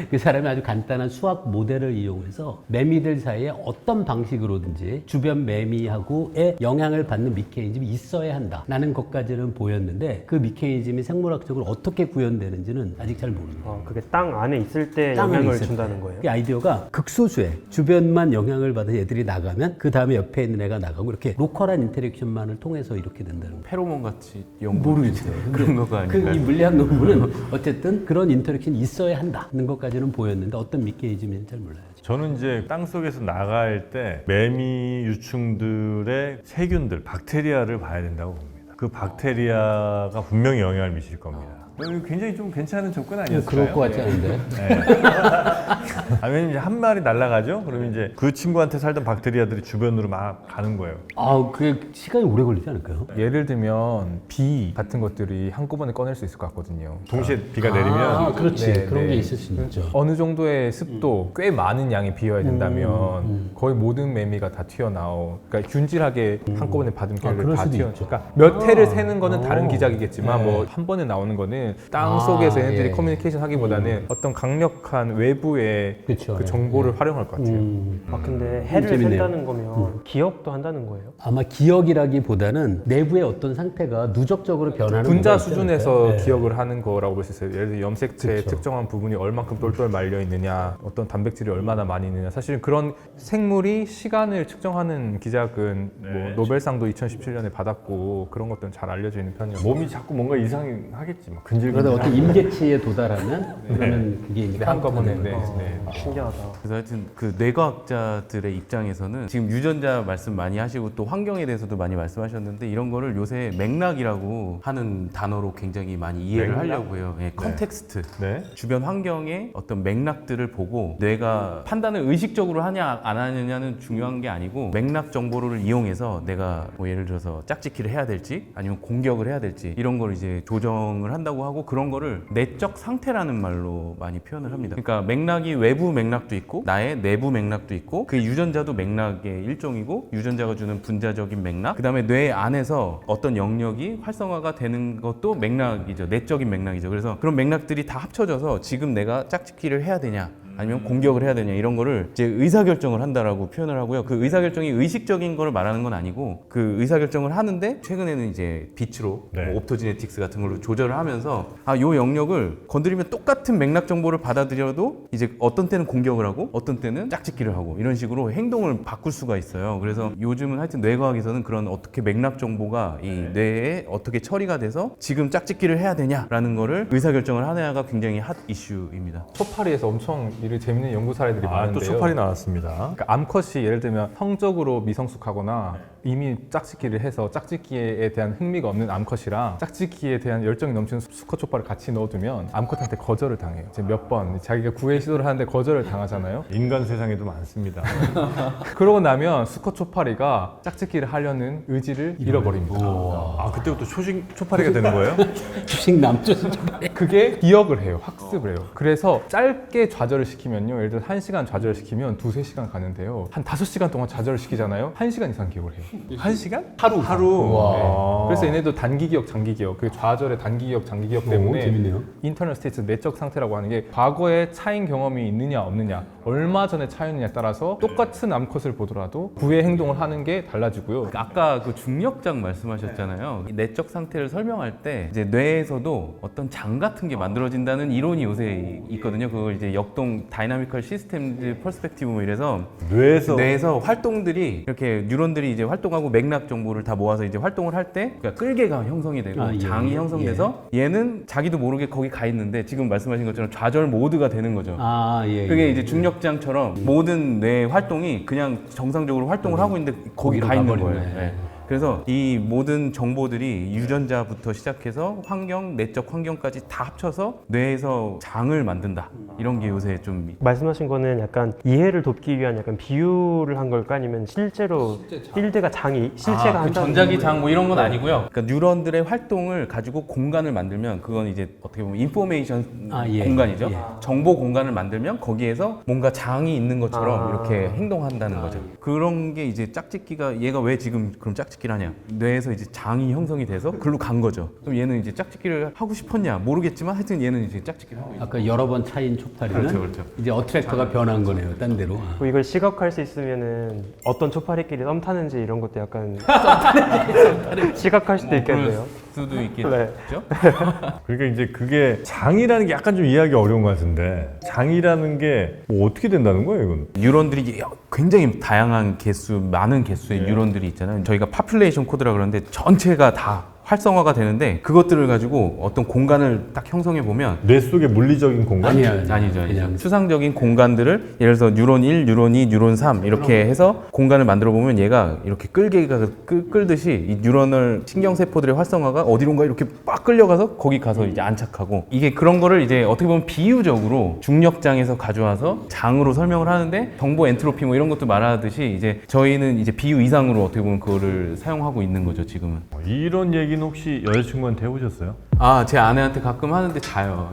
그 사람이 아주 간단한 수학 모델을 이용해서 매미들 사이에 어떤 방식으로든지 주변 매미하고의 영향을 받는 미케니즘이 있어야 한다라는 것까지는 보였는데 그 미케니즘이 생물학적으로 어떻게 구현되는지는 아직 잘 모릅니다. 그게 땅 안에 있을 때 땅 안에 영향을 있을 준다는 때. 거예요? 그 아이디어가 극소수의 주변만 영향을 받은 애들이 나가면 그 다음에 옆에 있는 애가 나가고 이렇게 로컬한 인터랙션만을 통해서 이렇게 된다는 거예요. 페로몬 같이 연구 모르겠어요. 그런 거가 그 아닌가요? 이 물리학 논문은 어쨌든 그런 인터랙션이 있어야 한다는 것까지는 보였는데 어떤 미케니즘인지 잘 몰라요. 저는 이제 땅 속에서 나갈 때 매미 유충들의 세균들, 박테리아를 봐야 된다고 봅니다. 그 박테리아가 분명히 영향을 미칠 겁니다. 굉장히 좀 괜찮은 접근 아니었을까요? 그럴 것 같지 않은데. 왜냐면 이제 한 마리 날아가죠? 그러면 이제 그 친구한테 살던 박테리아들이 주변으로 막 가는 거예요. 그게 시간이 오래 걸리지 않을까요? 예를 들면 비 같은 것들이 한꺼번에 꺼낼 수 있을 것 같거든요. 동시에 비가 내리면 그렇지. 네, 그런 네. 게 있을 수 있죠. 어느 정도의 습도 꽤 많은 양이 비어야 된다면 거의 모든 매미가 다 튀어나오. 그러니까 균질하게 한꺼번에 받은 개를 그럴 다 수도 튀어. 있죠. 그러니까 몇 회를 세는 거는 다른 기작이겠지만 네. 뭐 한 번에 나오는 거는 땅 속에서 얘네들이 예. 커뮤니케이션 하기보다는 어떤 강력한 외부의 그쵸. 그 정보를 활용할 것 같아요. 근데 해를 재밌네요. 센다는 거면 기억도 한다는 거예요? 아마 기억이라기보다는 내부의 어떤 상태가 누적적으로 변하는 분자 뭐가 있지 수준에서 않을까요? 네. 기억을 하는 거라고 볼 수 있어요. 예를 들어 염색체의 그쵸. 특정한 부분이 얼만큼 똘똘 말려 있느냐, 어떤 단백질이 얼마나 많이 있느냐. 사실 그런 생물이 시간을 측정하는 기작은 뭐 노벨상도 2017년에 받았고 그런 것들은 잘 알려져 있는 편이에요. 몸이 자꾸 뭔가 이상하겠지. 막 그러다 근질근질. 어떤 임계치에 도달하면 그러면 그게 이제 한꺼번에 카운트하는 네. 신기하다. 그래서 하여튼 그 뇌과학자들의 입장에서는 지금 유전자 말씀 많이 하시고 또 환경에 대해서도 많이 말씀하셨는데 이런 거를 요새 맥락이라고 하는 단어로 굉장히 많이 이해를 맥락? 하려고 해요. 컨텍스트. 네. 주변 환경의 어떤 맥락들을 보고 뇌가 판단을 의식적으로 하냐 안 하느냐는 중요한 게 아니고 맥락 정보를 이용해서 내가 뭐 예를 들어서 짝짓기를 해야 될지 아니면 공격을 해야 될지 이런 걸 이제 조정을 한다고 하고 그런 거를 내적 상태라는 말로 많이 표현을 합니다. 그러니까 맥락이 외부 맥락도 있고 나의 내부 맥락도 있고 그 유전자도 맥락의 일종이고 유전자가 주는 분자적인 맥락 그다음에 뇌 안에서 어떤 영역이 활성화가 되는 것도 맥락이죠. 내적인 맥락이죠. 그래서 그런 맥락들이 다 합쳐져서 지금 내가 짝짓기를 해야 되냐 아니면 공격을 해야 되냐 이런 거를 이제 의사결정을 한다라고 표현을 하고요. 그 의사결정이 의식적인 걸 말하는 건 아니고 그 의사결정을 하는데 최근에는 이제 빛으로 네. 뭐 옵토지네틱스 같은 걸로 조절을 하면서 요 영역을 건드리면 똑같은 맥락 정보를 받아들여도 이제 어떤 때는 공격을 하고 어떤 때는 짝짓기를 하고 이런 식으로 행동을 바꿀 수가 있어요. 그래서 요즘은 하여튼 뇌과학에서는 그런 어떻게 맥락 정보가 이 뇌에 어떻게 처리가 돼서 지금 짝짓기를 해야 되냐라는 거를 의사결정을 하느냐가 굉장히 핫 이슈입니다. 초파리에서 엄청 이런 재밌는 연구 사례들이 또 많은데요. 초파리 나왔습니다. 그러니까 암컷이 예를 들면 성적으로 미성숙하거나 이미 짝짓기를 해서 짝짓기에 대한 흥미가 없는 암컷이랑 짝짓기에 대한 열정이 넘치는 수컷 초파를 같이 넣어두면 암컷한테 거절을 당해요. 이제 몇 번 자기가 구애 시도를 하는데 거절을 당하잖아요. 인간 세상에도 많습니다. 그러고 나면 수컷 초파리가 짝짓기를 하려는 의지를 잃어버립니다. 그때부터 초파리가 되는 거예요? 주식 남조선 그게 기억을 해요. 학습을 해요. 그래서 짧게 좌절을 시키면요. 예를 들어 1시간 좌절을 시키면 2-3시간 가는데요. 한 5시간 동안 좌절을 시키잖아요. 1시간 이상 기억을 해요. 1시간? 하루. 와. 그래서 얘네도 단기 기억, 장기 기억, 그 좌절의 단기 기억, 장기 기억 때문에 재밌네요. 인터널 스테이트 내적 상태라고 하는 게 과거에 차인 경험이 있느냐 없느냐, 얼마 전에 차였느냐에 따라서 똑같은 암컷을 보더라도 구애 행동을 하는 게 달라지고요. 아까 그 중력장 말씀하셨잖아요. 이 내적 상태를 설명할 때 이제 뇌에서도 어떤 장 같은 게 만들어진다는 이론이 요새 있거든요. 그걸 이제 역동 다이나미컬 시스템즈 퍼스펙티브 뭐 이래서 뇌에서 활동들이 이렇게 뉴런들이 이제 활동하고 맥락 정보를 다 모아서 이제 활동을 할 때 그러니까 끌개가 형성이 되고 장이 형성돼서 얘는 자기도 모르게 거기 가 있는데 지금 말씀하신 것처럼 좌절 모드가 되는 거죠. 그게 이제 중력장처럼 모든 뇌 활동이 그냥 정상적으로 활동을 하고 있는데 거기 가 있는 거예요. 네. 그래서 이 모든 정보들이 유전자부터 시작해서 환경, 내적 환경까지 다 합쳐서 뇌에서 장을 만든다. 이런 게 요새 좀 말씀하신 거는 약간 이해를 돕기 위한 약간 비유를 한 걸까 아니면 실제로 필드가 장이 실체가 한다는 전자기 장 뭐 이런 건 아니고요. 그러니까 뉴런들의 활동을 가지고 공간을 만들면 그건 이제 어떻게 보면 인포메이션 예. 공간이죠. 예. 정보 공간을 만들면 거기에서 뭔가 장이 있는 것처럼 이렇게 행동한다는 거죠. 그런 게 이제 짝짓기가 얘가 왜 지금 그럼 짝짓기를 하냐? 뇌에서 이제 장이 형성이 돼서 글로 간 거죠. 그럼 얘는 이제 짝짓기를 하고 싶었냐? 모르겠지만 하여튼 얘는 이제 짝짓기를 하고 있는 아까 여러 번 차인 초파리는 그렇죠. 이제 어트랙터가 변한 거네요. 딴 데로. 뭐 이걸 시각화할 수 있으면은 어떤 초파리끼리 썸 타는지 이런 것도 약간 시각화할 수도 있겠네요. 수도 있겠죠. 네. 그러니까 이제 그게 장이라는 게 약간 좀 이해하기 어려운 것 같은데 장이라는 게 뭐 어떻게 된다는 거예요, 이건? 뉴런들이 굉장히 다양한 개수, 많은 개수의 뉴런들이 있잖아요. 저희가 파퓰레이션 코드라 그러는데 전체가 다 활성화가 되는데 그것들을 가지고 어떤 공간을 딱 형성해 보면 뇌 속의 물리적인 공간? 아니죠. 추상적인 공간들을 예를 들어서 뉴런 1, 뉴런 2, 뉴런 3 이렇게 해서 공간을 만들어 보면 얘가 이렇게 끌개가 끌듯이 이 뉴런을 신경세포들의 활성화가 어디론가 이렇게 빡 끌려가서 거기 가서 이제 안착하고 이게 그런 거를 이제 어떻게 보면 비유적으로 중력장에서 가져와서 장으로 설명을 하는데 정보 엔트로피 뭐 이런 것도 말하듯이 이제 저희는 이제 비유 이상으로 어떻게 보면 그거를 사용하고 있는 거죠, 지금은. 이런 얘기는 혹시 여자친구한테 해보셨어요? 아, 제 아내한테 가끔 하는데 자요.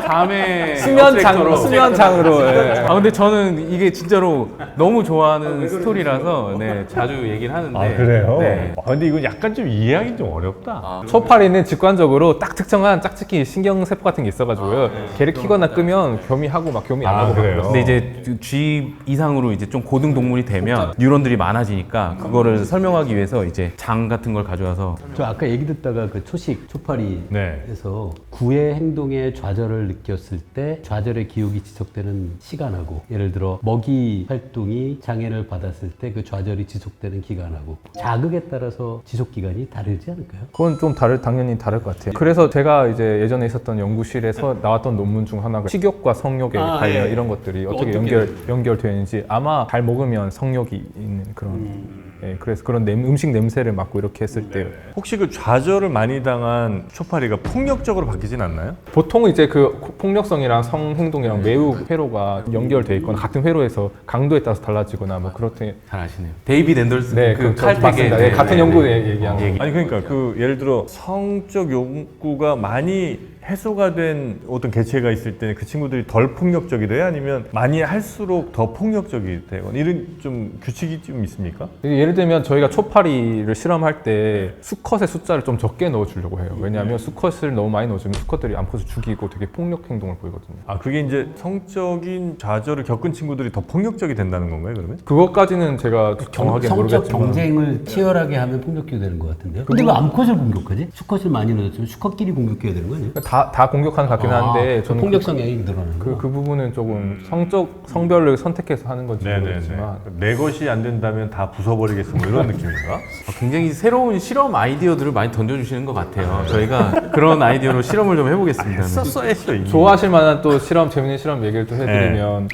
밤에 수면장으로. 예. 아 근데 저는 이게 진짜로 너무 좋아하는 스토리라서 네, 자주 얘기를 하는데. 아 그래요? 네. 아, 근데 이건 약간 좀 이해하기 좀 어렵다. 초파리는 직관적으로 딱 특정한 짝짓기 신경세포 같은 게 있어가지고요. 걔를 키거나 끄면 교미하고 막 교미 안 아, 하고 막 그래요? 근데 이제 G 이상으로 이제 좀 고등 동물이 되면 뉴런들이 많아지니까 그거를 설명하기 위해서 이제 장 같은 걸 가져와서 저 아까 얘기 듣다가 그 초식 초파리에서 네. 구의 행동의 좌절을 느꼈을 때 좌절의 기억이 지속되는 시간하고 예를 들어 먹이 활동이 장애를 받았을 때 그 좌절이 지속되는 기간하고 자극에 따라서 지속 기간이 다르지 않을까요? 그건 좀 당연히 다를 것 같아요. 그래서 제가 이제 예전에 있었던 연구실에서 나왔던 논문 중 하나가 식욕과 성욕의 관련 이런 것들이 어떻게 연결되는지 아마 잘 먹으면 성욕이 있는 그런 예, 그래서 그런 음식 냄새를 맡고 이렇게 했을 때 혹시 그 좌절을 많이 당한 초파리가 폭력적으로 바뀌진 않나요? 보통은 이제 그 폭력성이랑 성행동이랑 매우 회로가 연결돼 있거나 같은 회로에서 강도에 따라서 달라지거나 뭐 그렇게 잘 아시네요. 데이비드 앤더슨 네, 그 맞습니다. 칼텍의 네, 같은 연구에 얘기하는 얘기. 아니 그러니까 그 예를 들어 성적 욕구가 많이 해소가 된 어떤 개체가 있을 때 그 친구들이 덜 폭력적이 돼요? 아니면 많이 할수록 더 폭력적이 되거나 이런 좀 규칙이 좀 있습니까? 예를 들면 저희가 초파리를 실험할 때 수컷의 숫자를 좀 적게 넣어주려고 해요. 왜냐하면 수컷을 너무 많이 넣어주면 수컷들이 암컷을 죽이고 되게 폭력 행동을 보이거든요. 아 그게 이제 성적인 좌절을 겪은 친구들이 더 폭력적이 된다는 건가요 그러면? 그것까지는 제가 정확하게 성적 모르겠지만 경쟁을 치열하게 하면 폭력기 되는 것 같은데요. 근데 왜 암컷을 공격하지? 수컷을 많이 넣었으면 수컷끼리 공격해야 되는 거 아니에요? 다 공격하는 것 같긴 한데 저는 폭력 성향이 늘어나는 그 부분은 조금 성별을 선택해서 하는 건지 네네네. 모르겠지만 내 것이 안 된다면 다 부숴버리겠어 뭐 이런 느낌인가? 굉장히 새로운 실험 아이디어들을 많이 던져주시는 것 같아요. 저희가 그런 아이디어로 실험을 좀 해보겠습니다. 했어 이미. 좋아하실 만한 또 재밌는 실험 얘기를 또 해드리면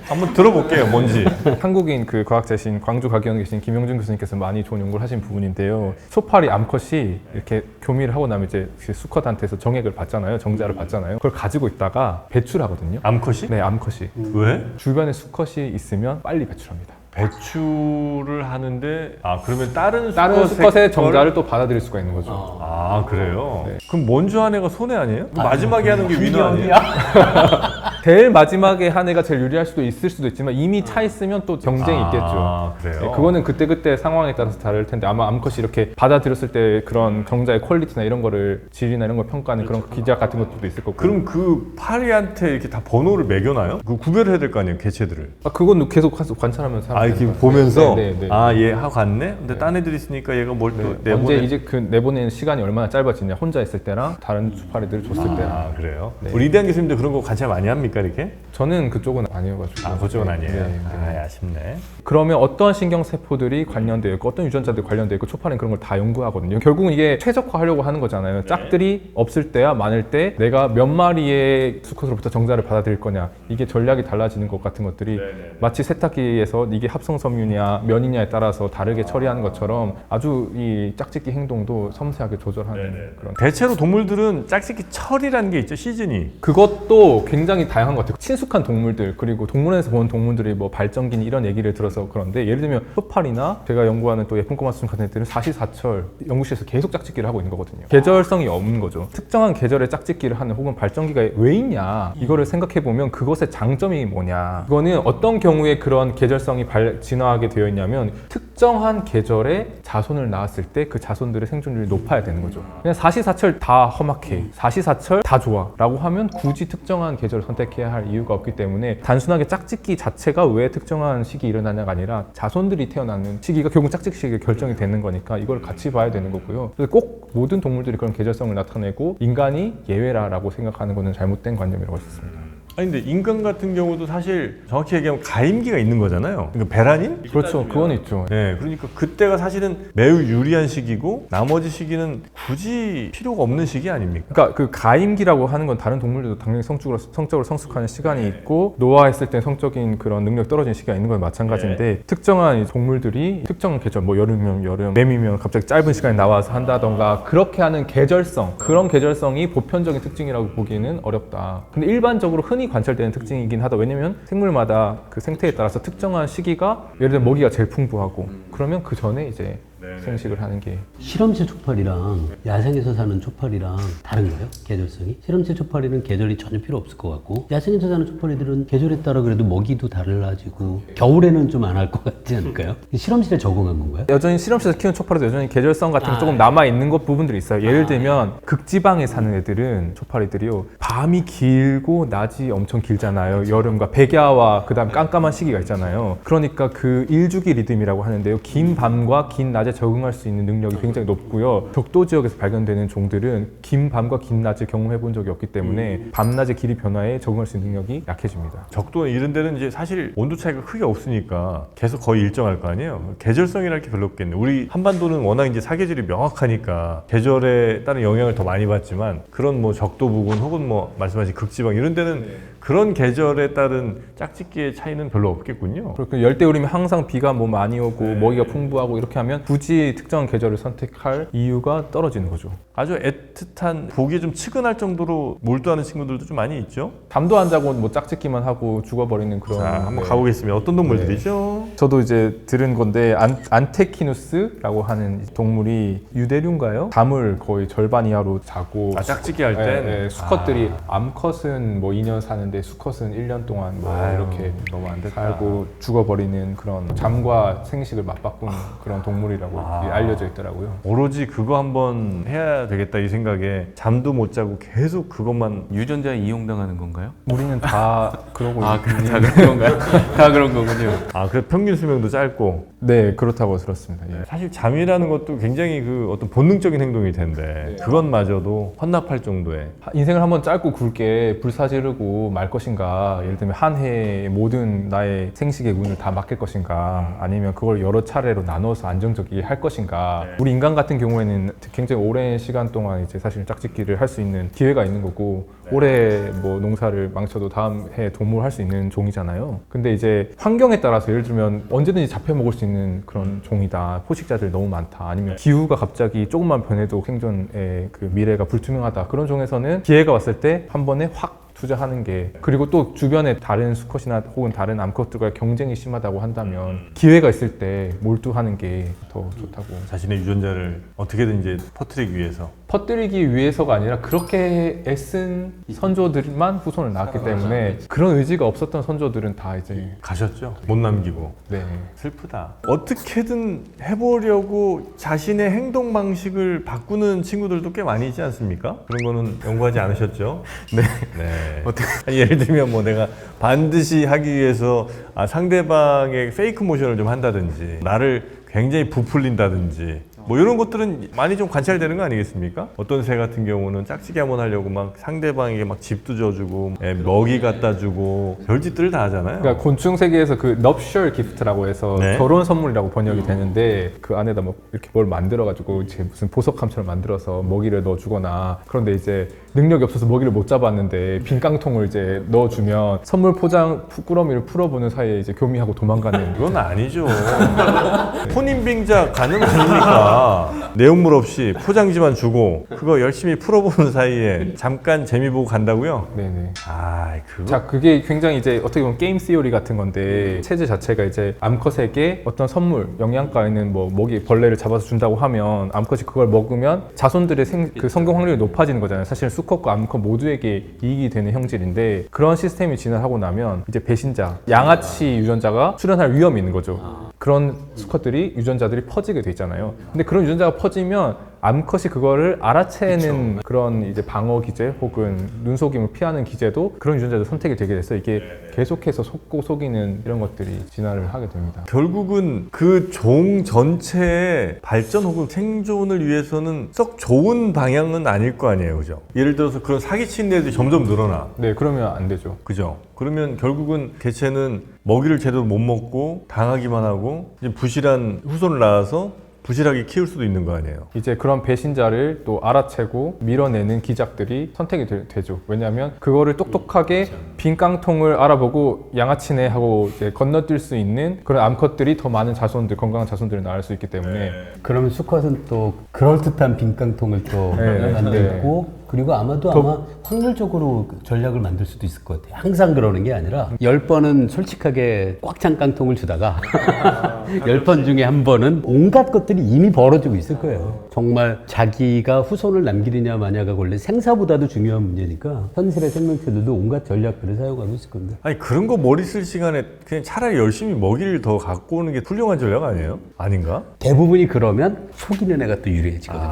한번 들어볼게요 뭔지. 한국인 그 과학자신 광주 가기원에 계신 김용준 교수님께서 많이 좋은 연구를 하신 부분인데요. 소파리 암컷이 이렇게 교미를 하고 나면 이제 그 수컷한테서 정액을 받잖아요. 정자를 받잖아요. 그걸 가지고 있다가 배출하거든요. 암컷이? 네, 암컷이. 왜? 주변에 수컷이 있으면 빨리 배출합니다. 배출을 하는데 그러면 다른 수컷의 정자를 또 받아들일 수가 있는 거죠. 아 그래요? 네. 그럼 먼저 한 애가 손해 아니에요? 마지막에 하는 게 위너 아니에요? 제일 마지막에 한 애가 제일 유리할 수도 있을 수도 있지만 이미 차 있으면 또 경쟁이 있겠죠. 아 그래요? 네, 그거는 그때 상황에 따라서 다를 텐데 아마 암컷이 이렇게 받아들였을 때 그런 정자의 퀄리티나 이런 거를 질이나 이런 걸 평가하는 그런 기작 같은 것도 있을 거고. 그럼 그 파리한테 이렇게 다 번호를 매겨놔요? 그 구별을 해야 될 거 아니에요 개체들을? 그건 계속 관찰하면서 이렇게 보면서 네. 얘 하고 갔네? 근데 딴 애들 있으니까 얘가 뭘 또 언제 내보내? 이제 그 내보내는 시간이 얼마나 짧아지냐 혼자 있을 때랑 다른 수파리들을 줬을 때랑 아 그래요? 우리 이대한 교수님도 그런 거 관찰 많이 합니까 이렇게? 저는 그쪽은 아니어가지고 그쪽은 아니에요. 네. 아쉽네. 그러면 어떤 신경세포들이 관련되어 있고 어떤 유전자들이 관련되어 있고 초파리는 그런 걸 다 연구하거든요. 결국은 이게 최적화하려고 하는 거잖아요. 짝들이 없을 때야 많을 때 내가 몇 마리의 수컷으로부터 정자를 받아들일 거냐, 이게 전략이 달라지는 것 같은 것들이 마치 세탁기에서 이게 합성섬유냐 면이냐에 따라서 다르게 처리하는 것처럼 아주 이 짝짓기 행동도 섬세하게 조절하는 그런. 대체로 동물들은 짝짓기 철이라는 게 있죠, 시즌이. 그것도 굉장히 다양한 것 같아요. 친숙한 동물들, 그리고 동물원에서 본 동물들이 뭐 발정기니 이런 얘기를 들어서 그런데, 예를 들면 소팔이나 제가 연구하는 또 예쁜 꼬마 수중 같은 애들은 사시사철 연구실에서 계속 짝짓기를 하고 있는 거거든요. 계절성이 없는 거죠. 특정한 계절에 짝짓기를 하는, 혹은 발정기가 왜 있냐, 이거를 생각해 보면 그것의 장점이 뭐냐. 이거는 어떤 경우에 그런 계절성이 진화하게 되어 있냐면, 특정한 계절에 자손을 낳았을 때 그 자손들의 생존율이 높아야 되는 거죠. 그냥 사시사철 다 험악해, 사시사철 다 좋아 라고 하면 굳이 특정한 계절을 선택해야 할 이유가 없기 때문에, 단순하게 짝짓기 자체가 왜 특정한 시기에 일어나냐가 아니라 자손들이 태어나는 시기가 결국 짝짓기 시기에 결정이 되는 거니까 이걸 같이 봐야 되는 거고요. 그래서 꼭 모든 동물들이 그런 계절성을 나타내고 인간이 예외라고 생각하는 것은 잘못된 관념이라고 했습니다. 아니 근데 인간 같은 경우도 사실 정확히 얘기하면 가임기가 있는 거잖아요. 그러니까 베라닌? 그렇죠. 그건 있죠. 네, 그러니까 그때가 사실은 매우 유리한 시기고 나머지 시기는 굳이 필요가 없는 시기 아닙니까? 그러니까 그 가임기라고 하는 건 다른 동물들도 당연히 성적으로 성숙하는 시간이 있고, 노화했을 때 성적인 그런 능력 떨어지는 시기가 있는 건 마찬가지인데, 특정한 이 동물들이 특정한 계절, 뭐 여름이면 여름, 봄이면 갑자기 짧은 시간에 나와서 한다던가 그렇게 하는 계절성, 그런 계절성이 보편적인 특징이라고 보기는 어렵다. 근데 일반적으로 흔히 관찰되는 특징이긴 하다. 왜냐면 생물마다 그 생태에 따라서 특정한 시기가, 예를 들면 먹이가 제일 풍부하고 그러면 그 전에 이제 생식을 하는 게. 실험실 초파리랑 야생에서 사는 초파리랑 다른가요? 계절성이? 실험실 초파리는 계절이 전혀 필요 없을 것 같고, 야생에서 사는 초파리들은 계절에 따라 그래도 먹이도 달라지고 겨울에는 좀 안 할 것 같지 않을까요? 실험실에 적응한 건가요? 여전히 실험실에서 키우는 초파리도 여전히 계절성 같은 게 조금 남아있는 것 부분들이 있어요. 예를 들면 극지방에 사는 애들은, 초파리들이요, 밤이 길고 낮이 엄청 길잖아요. 여름과 백야와 그 다음 깜깜한 시기가 있잖아요. 그러니까 그 일주기 리듬이라고 하는데요, 긴 밤과 긴 낮에 적응할 수 있는 능력이 굉장히 높고요. 적도 지역에서 발견되는 종들은 긴 밤과 긴 낮을 경험해 본 적이 없기 때문에 밤낮의 길이 변화에 적응할 수 있는 능력이 약해집니다. 적도 이런 데는 이제 사실 온도 차이가 크게 없으니까 계속 거의 일정할 거 아니에요. 계절성이랄 게 별로 없겠네. 우리 한반도는 워낙 이제 사계절이 명확하니까 계절에 따른 영향을 더 많이 받지만, 그런 뭐 적도 부근 혹은 뭐 말씀하신 극지방 이런 데는 그런 계절에 따른 짝짓기의 차이는 별로 없겠군요. 그리고 열대우림이 항상 비가 뭐 많이 오고 먹이가 풍부하고 이렇게 하면 굳이 특정한 계절을 선택할 이유가 떨어지는 거죠. 아주 애틋한, 보기에 좀 측은할 정도로 몰두하는 친구들도 좀 많이 있죠. 잠도 안 자고 뭐 짝짓기만 하고 죽어버리는 그런. 자, 한번 네. 가보겠습니다. 어떤 동물들이죠? 저도 이제 들은 건데, 안테키누스라고 하는 동물이 유대류인가요? 잠을 거의 절반 이하로 자고, 짝짓기 할 때? 네, 수컷들이 암컷은 뭐 2년 사는데 수컷은 1년 동안 뭐 이렇게 너무 안 됐다. 살고 죽어버리는 그런 잠과 생식을 맞바꾸는 그런 동물이라고 알려져 있더라고요. 오로지 그거 한번 해야 되겠다 이 생각에 잠도 못 자고 계속 그것만. 유전자에 이용당하는 건가요? 우리는 다 그러고 다 있는. 그런 건가요? 다 그런 거군요. 아, 그래 평균 수명도 짧고. 네, 그렇다고 들었습니다. 예. 사실 잠이라는 것도 굉장히 그 어떤 본능적인 행동일 텐데 그것마저도 헌납할 정도의. 인생을 한번 짧고 굵게 불사지르고 말 것인가, 예를 들면 한 해의 모든 나의 생식의 운을 다 맡길 것인가, 아니면 그걸 여러 차례로 나눠서 안정적이게 할 것인가. 우리 인간 같은 경우에는 굉장히 오랜 시간 동안 이제 사실 짝짓기를 할 수 있는 기회가 있는 거고, 올해 뭐 농사를 망쳐도 다음 해 도모를 할 수 있는 종이잖아요. 근데 이제 환경에 따라서, 예를 들면 언제든지 잡혀 먹을 수 있는 그런 종이다, 포식자들이 너무 많다, 아니면 기후가 갑자기 조금만 변해도 생존의 그 미래가 불투명하다, 그런 종에서는 기회가 왔을 때 한 번에 확 투자하는 게, 그리고 또 주변에 다른 수컷이나 혹은 다른 암컷들과 경쟁이 심하다고 한다면 기회가 있을 때 몰두하는 게 더 좋다고. 자신의 유전자를 어떻게든 이제 퍼뜨리기 위해서. 퍼뜨리기 위해서가 아니라 그렇게 애쓴 선조들만 후손을 낳았기 때문에, 그런 의지가 없었던 선조들은 다 이제 가셨죠. 못 남기고. 네. 슬프다. 어떻게든 해보려고 자신의 행동 방식을 바꾸는 친구들도 꽤 많이 있지 않습니까? 그런 거는 연구하지 않으셨죠? 네. 아니, 예를 들면 뭐 내가 반드시 하기 위해서 상대방의 페이크 모션을 좀 한다든지, 나를 굉장히 부풀린다든지, 뭐 이런 것들은 많이 좀 관찰되는 거 아니겠습니까? 어떤 새 같은 경우는 짝짓기 한번 하려고 막 상대방에게 막 집도 줘주고 먹이 갖다 주고 별짓들을 다 하잖아요. 그러니까 곤충 세계에서 그 nuptial gift라고 해서 네. 결혼 선물이라고 번역이 되는데 그 안에다 뭐 이렇게 뭘 만들어가지고 이제 무슨 보석함처럼 만들어서 먹이를 넣어주거나 그런데 이제 능력이 없어서 먹이를 못 잡았는데 빈 깡통을 이제 넣어주면 선물 포장 꾸러미를 풀어보는 사이에 이제 교미하고 도망가는 그건 아니죠. 혼인빙자 가능합니까? 내용물 없이 포장지만 주고 그거 열심히 풀어보는 사이에 잠깐 재미 보고 간다고요? 네네. 아, 그거 자, 그게 굉장히 이제 어떻게 보면 게임 시오리 같은 건데 체제 자체가 이제 암컷에게 어떤 선물, 영양가 있는 뭐 먹이 벌레를 잡아서 준다고 하면 암컷이 그걸 먹으면 자손들의 그 성공 확률이 높아지는 거잖아요. 사실 수컷과 암컷 모두에게 이익이 되는 형질인데 그런 시스템이 진화하고 나면 이제 배신자, 양아치 유전자가 출현할 위험이 있는 거죠. 그런 수컷들이 유전자들이 퍼지게 돼 있잖아요. 근데 그런 유전자가 퍼지면 암컷이 그거를 알아채는 그런 이제 방어 기제 혹은 눈속임을 피하는 기제도 그런 유전자들 선택이 되게 돼서 이게 계속해서 속고 속이는 이런 것들이 진화를 하게 됩니다. 결국은 그 종 전체의 발전 혹은 생존을 위해서는 썩 좋은 방향은 아닐 거 아니에요, 그죠? 예를 들어서 그런 사기치는 애들이 점점 늘어나. 네, 그러면 안 되죠. 그죠? 그러면 결국은 개체는 먹이를 제대로 못 먹고 당하기만 하고 이제 부실한 후손을 낳아서 부실하게 키울 수도 있는 거 아니에요. 이제 그런 배신자를 또 알아채고 밀어내는 기작들이 선택이 되죠. 왜냐하면 그거를 똑똑하게 빈 깡통을 알아보고 양아치네 하고 이제 건너뛸 수 있는 그런 암컷들이 더 많은 자손들, 건강한 자손들을 낳을 수 있기 때문에 그러면 수컷은 또 그럴듯한 빈깡통을 또 네, 만들고 그리고 아마도 아마 확률적으로 전략을 만들 수도 있을 것 같아요. 항상 그러는 게 아니라 10번은 솔직하게 꽉 찬 깡통을 주다가 10번 중에 한 번은 온갖 것들이 이미 벌어지고 있을 거예요. 정말 자기가 후손을 남기느냐 마냐가 원래 생사보다도 중요한 문제니까 현실의 생명체들도 온갖 전략들을 사용하고 있을 겁니다. 아니 그런 거 머리 쓸 시간에 그냥 차라리 열심히 먹이를 더 갖고 오는 게 훌륭한 전략 아니에요? 아닌가? 대부분이 그러면 속이는 애가 또 유리해지거든요.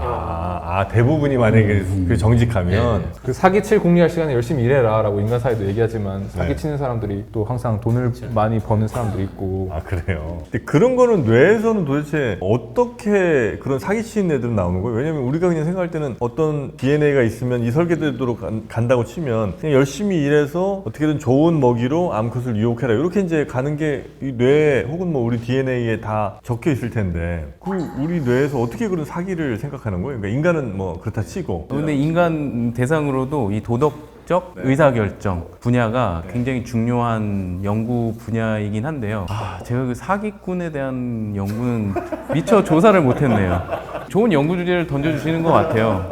대부분이 만약에 그 정직하면 그 사기칠 공리할 시간에 열심히 일해라 라고 인간 사회도 얘기하지만 사기치는 사람들이 또 항상 돈을 많이 버는 사람들이 있고 그래요. 근데 그런 거는 뇌에서는 도대체 어떻게 그런 사기치는 애들은 나오는 거예요? 왜냐면 우리가 그냥 생각할 때는 어떤 DNA가 있으면 이 설계대로 간다고 치면 그냥 열심히 일해서 어떻게든 좋은 먹이로 암컷을 유혹해라 이렇게 이제 가는 게 이 뇌 혹은 뭐 우리 DNA에 다 적혀 있을 텐데 그 우리 뇌에서 어떻게 그런 사기를 생각하는 거예요? 그러니까 인간은 뭐 그렇다 치고 근데 인간 대상으로도 이 도덕적 의사결정 분야가 굉장히 중요한 연구 분야이긴 한데요. 제가 그 사기꾼에 대한 연구는 미처 조사를 못했네요. 좋은 연구 주제를 던져주시는 것 같아요.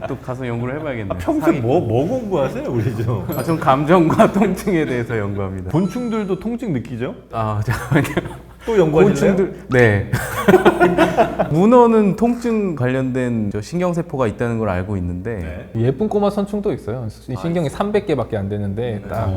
또 가서 연구를 해봐야겠네요. 평소에 뭐 공부하세요, 우리 좀? 전 감정과 통증에 대해서 연구합니다. 곤충들도 통증 느끼죠? 잠깐만요. 또 연구하실래요? 네. 문어는 통증 관련된 신경세포가 있다는 걸 알고 있는데 예쁜 꼬마 선충도 있어요. 이 신경이 300개밖에 안 되는데 딱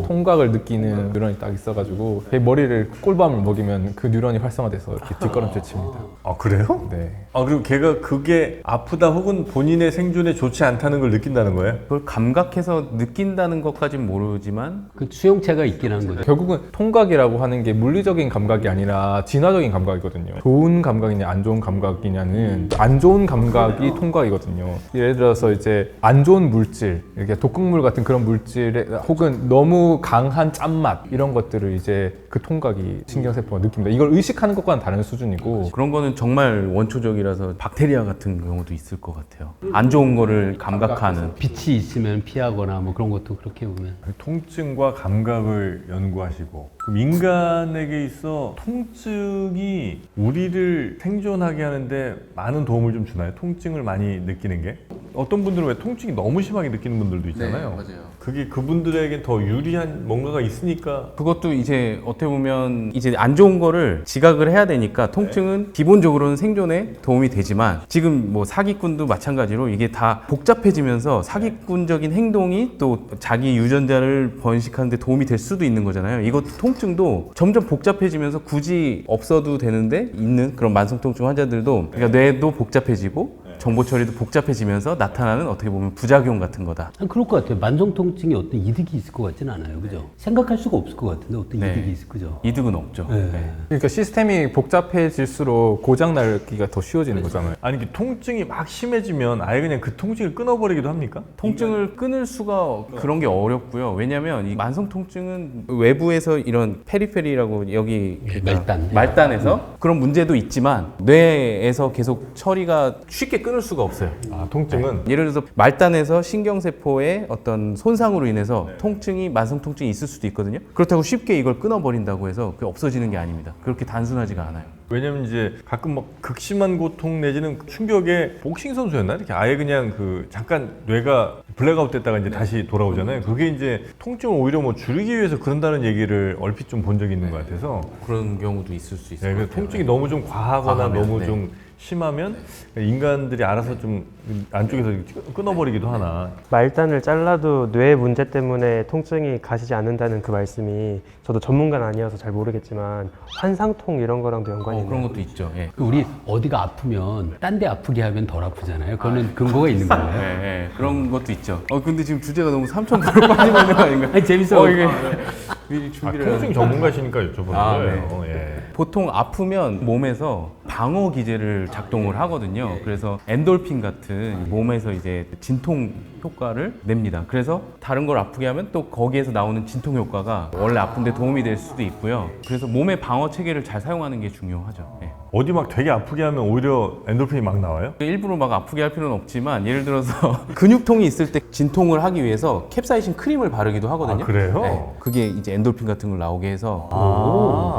통각을 느끼는 뉴런이 딱 있어가지고 걔 머리를 꿀밤을 먹이면 그 뉴런이 활성화돼서 이렇게 뒷걸음질 칩니다. 그래요? 네. 그리고 걔가 그게 아프다 혹은 본인의 생존에 좋지 않다는 걸 느낀다는 거예요? 그걸 감각해서 느낀다는 것까진 모르지만 그 수용체가 있긴 한 거죠. 결국은 통각이라고 하는 게 물리적인 감각이 아니라 진화적인 감각이거든요. 좋은 감각이냐 안 좋은 감각이냐는 안 좋은 감각이 통각이거든요. 예를 들어서 이제 안 좋은 물질, 이렇게 독극물 같은 그런 물질에 혹은 너무 강한 짠맛 이런 것들을 이제 그 통각이 신경세포가 느낍니다. 이걸 의식하는 것과는 다른 수준이고 그런 거는 정말 원초적이라서 박테리아 같은 경우도 있을 것 같아요. 안 좋은 거를 감각하는. 빛이 있으면 피하거나 뭐 그런 것도 그렇게 보면 통증과 감각을 연구하시고 그럼 인간에게 있어 통증이 우리를 생존하게 하는데 많은 도움을 좀 주나요? 통증을 많이 느끼는 게? 어떤 분들은 왜 통증이 너무 심하게 느끼는 분들도 있잖아요. 맞아요. 그게 그분들에게 더 유리한 뭔가가 있으니까 그것도 이제 어떻게 보면 이제 안 좋은 거를 지각을 해야 되니까 통증은 기본적으로는 생존에 도움이 되지만 지금 뭐 사기꾼도 마찬가지로 이게 다 복잡해지면서 사기꾼적인 행동이 또 자기 유전자를 번식하는 데 도움이 될 수도 있는 거잖아요. 이것도 통증도 점점 복잡해지면서 굳이 없어도 되는데 있는 그런 만성통증 환자들도 그러니까 뇌도 복잡해지고 정보 처리도 복잡해지면서 나타나는 어떻게 보면 부작용 같은 거다. 그럴 것 같아요. 만성 통증이 어떤 이득이 있을 것 같지는 않아요. 그죠? 생각할 수가 없을 것 같은데 어떤 네. 이득이 있을 거죠? 이득은 없죠. 네. 네. 그러니까 시스템이 복잡해질수록 고장 날기가 더 쉬워지는 거잖아요. 아니 이게 통증이 막 심해지면 아예 그냥 그 통증을 끊어버리기도 합니까? 통증을 끊을 수가 그런 게 어렵고요. 왜냐하면 이 만성 통증은 외부에서 이런 페리페리라고 여기 말단에서 그런 문제도 있지만 뇌에서 계속 처리가 쉽게 끊을 수가 없어요. 아 통증은 예를 들어서 말단에서 신경세포의 어떤 손상으로 인해서 통증이 만성 통증이 있을 수도 있거든요. 그렇다고 쉽게 이걸 끊어버린다고 해서 그게 없어지는 게 아닙니다. 그렇게 단순하지가 않아요. 왜냐면 이제 가끔 막 극심한 고통 내지는 충격에 복싱 선수였나 이렇게 아예 그냥 그 잠깐 뇌가 블랙아웃 됐다가 이제 다시 돌아오잖아요. 그게 이제 통증을 오히려 뭐 줄이기 위해서 그런다는 얘기를 얼핏 좀 본 적이 있는 것 같아서. 그런 경우도 있을 수 있어요. 네, 그래서 통증이 너무 좀 과하거나 과하면, 너무 네. 좀 심하면 인간들이 알아서 좀 안쪽에서 끊어버리기도 하나. 말단을 잘라도 뇌 문제 때문에 통증이 가시지 않는다는 그 말씀이 저도 전문가는 아니어서 잘 모르겠지만 환상통 이런 거랑도 연관이 그런 있나요? 것도 있죠. 예. 우리 어디가 아프면 딴 데 아프게 하면 덜 아프잖아요. 그거는 근거가 있는 거예요. 예, 예. 그런 것도 있죠. 근데 지금 주제가 너무 3,000%로 빠지고 있는 거 아닌가? 아니, 재밌어. 이게 미리 아, 준비를 통증 전문가시니까 여쭤보는 아, 거예요. 예. 보통 아프면 몸에서 방어 기제를 작동을 하거든요. 그래서 엔돌핀 같은 몸에서 이제 진통 효과를 냅니다. 그래서 다른 걸 아프게 하면 또 거기에서 나오는 진통 효과가 원래 아픈데 도움이 될 수도 있고요. 그래서 몸의 방어 체계를 잘 사용하는 게 중요하죠. 예. 어디 막 되게 아프게 하면 오히려 엔돌핀이 막 나와요? 일부러 막 아프게 할 필요는 없지만 예를 들어서 근육통이 있을 때 진통을 하기 위해서 캡사이신 크림을 바르기도 하거든요. 아, 그래요? 네. 그게 이제 엔돌핀 같은 걸 나오게 해서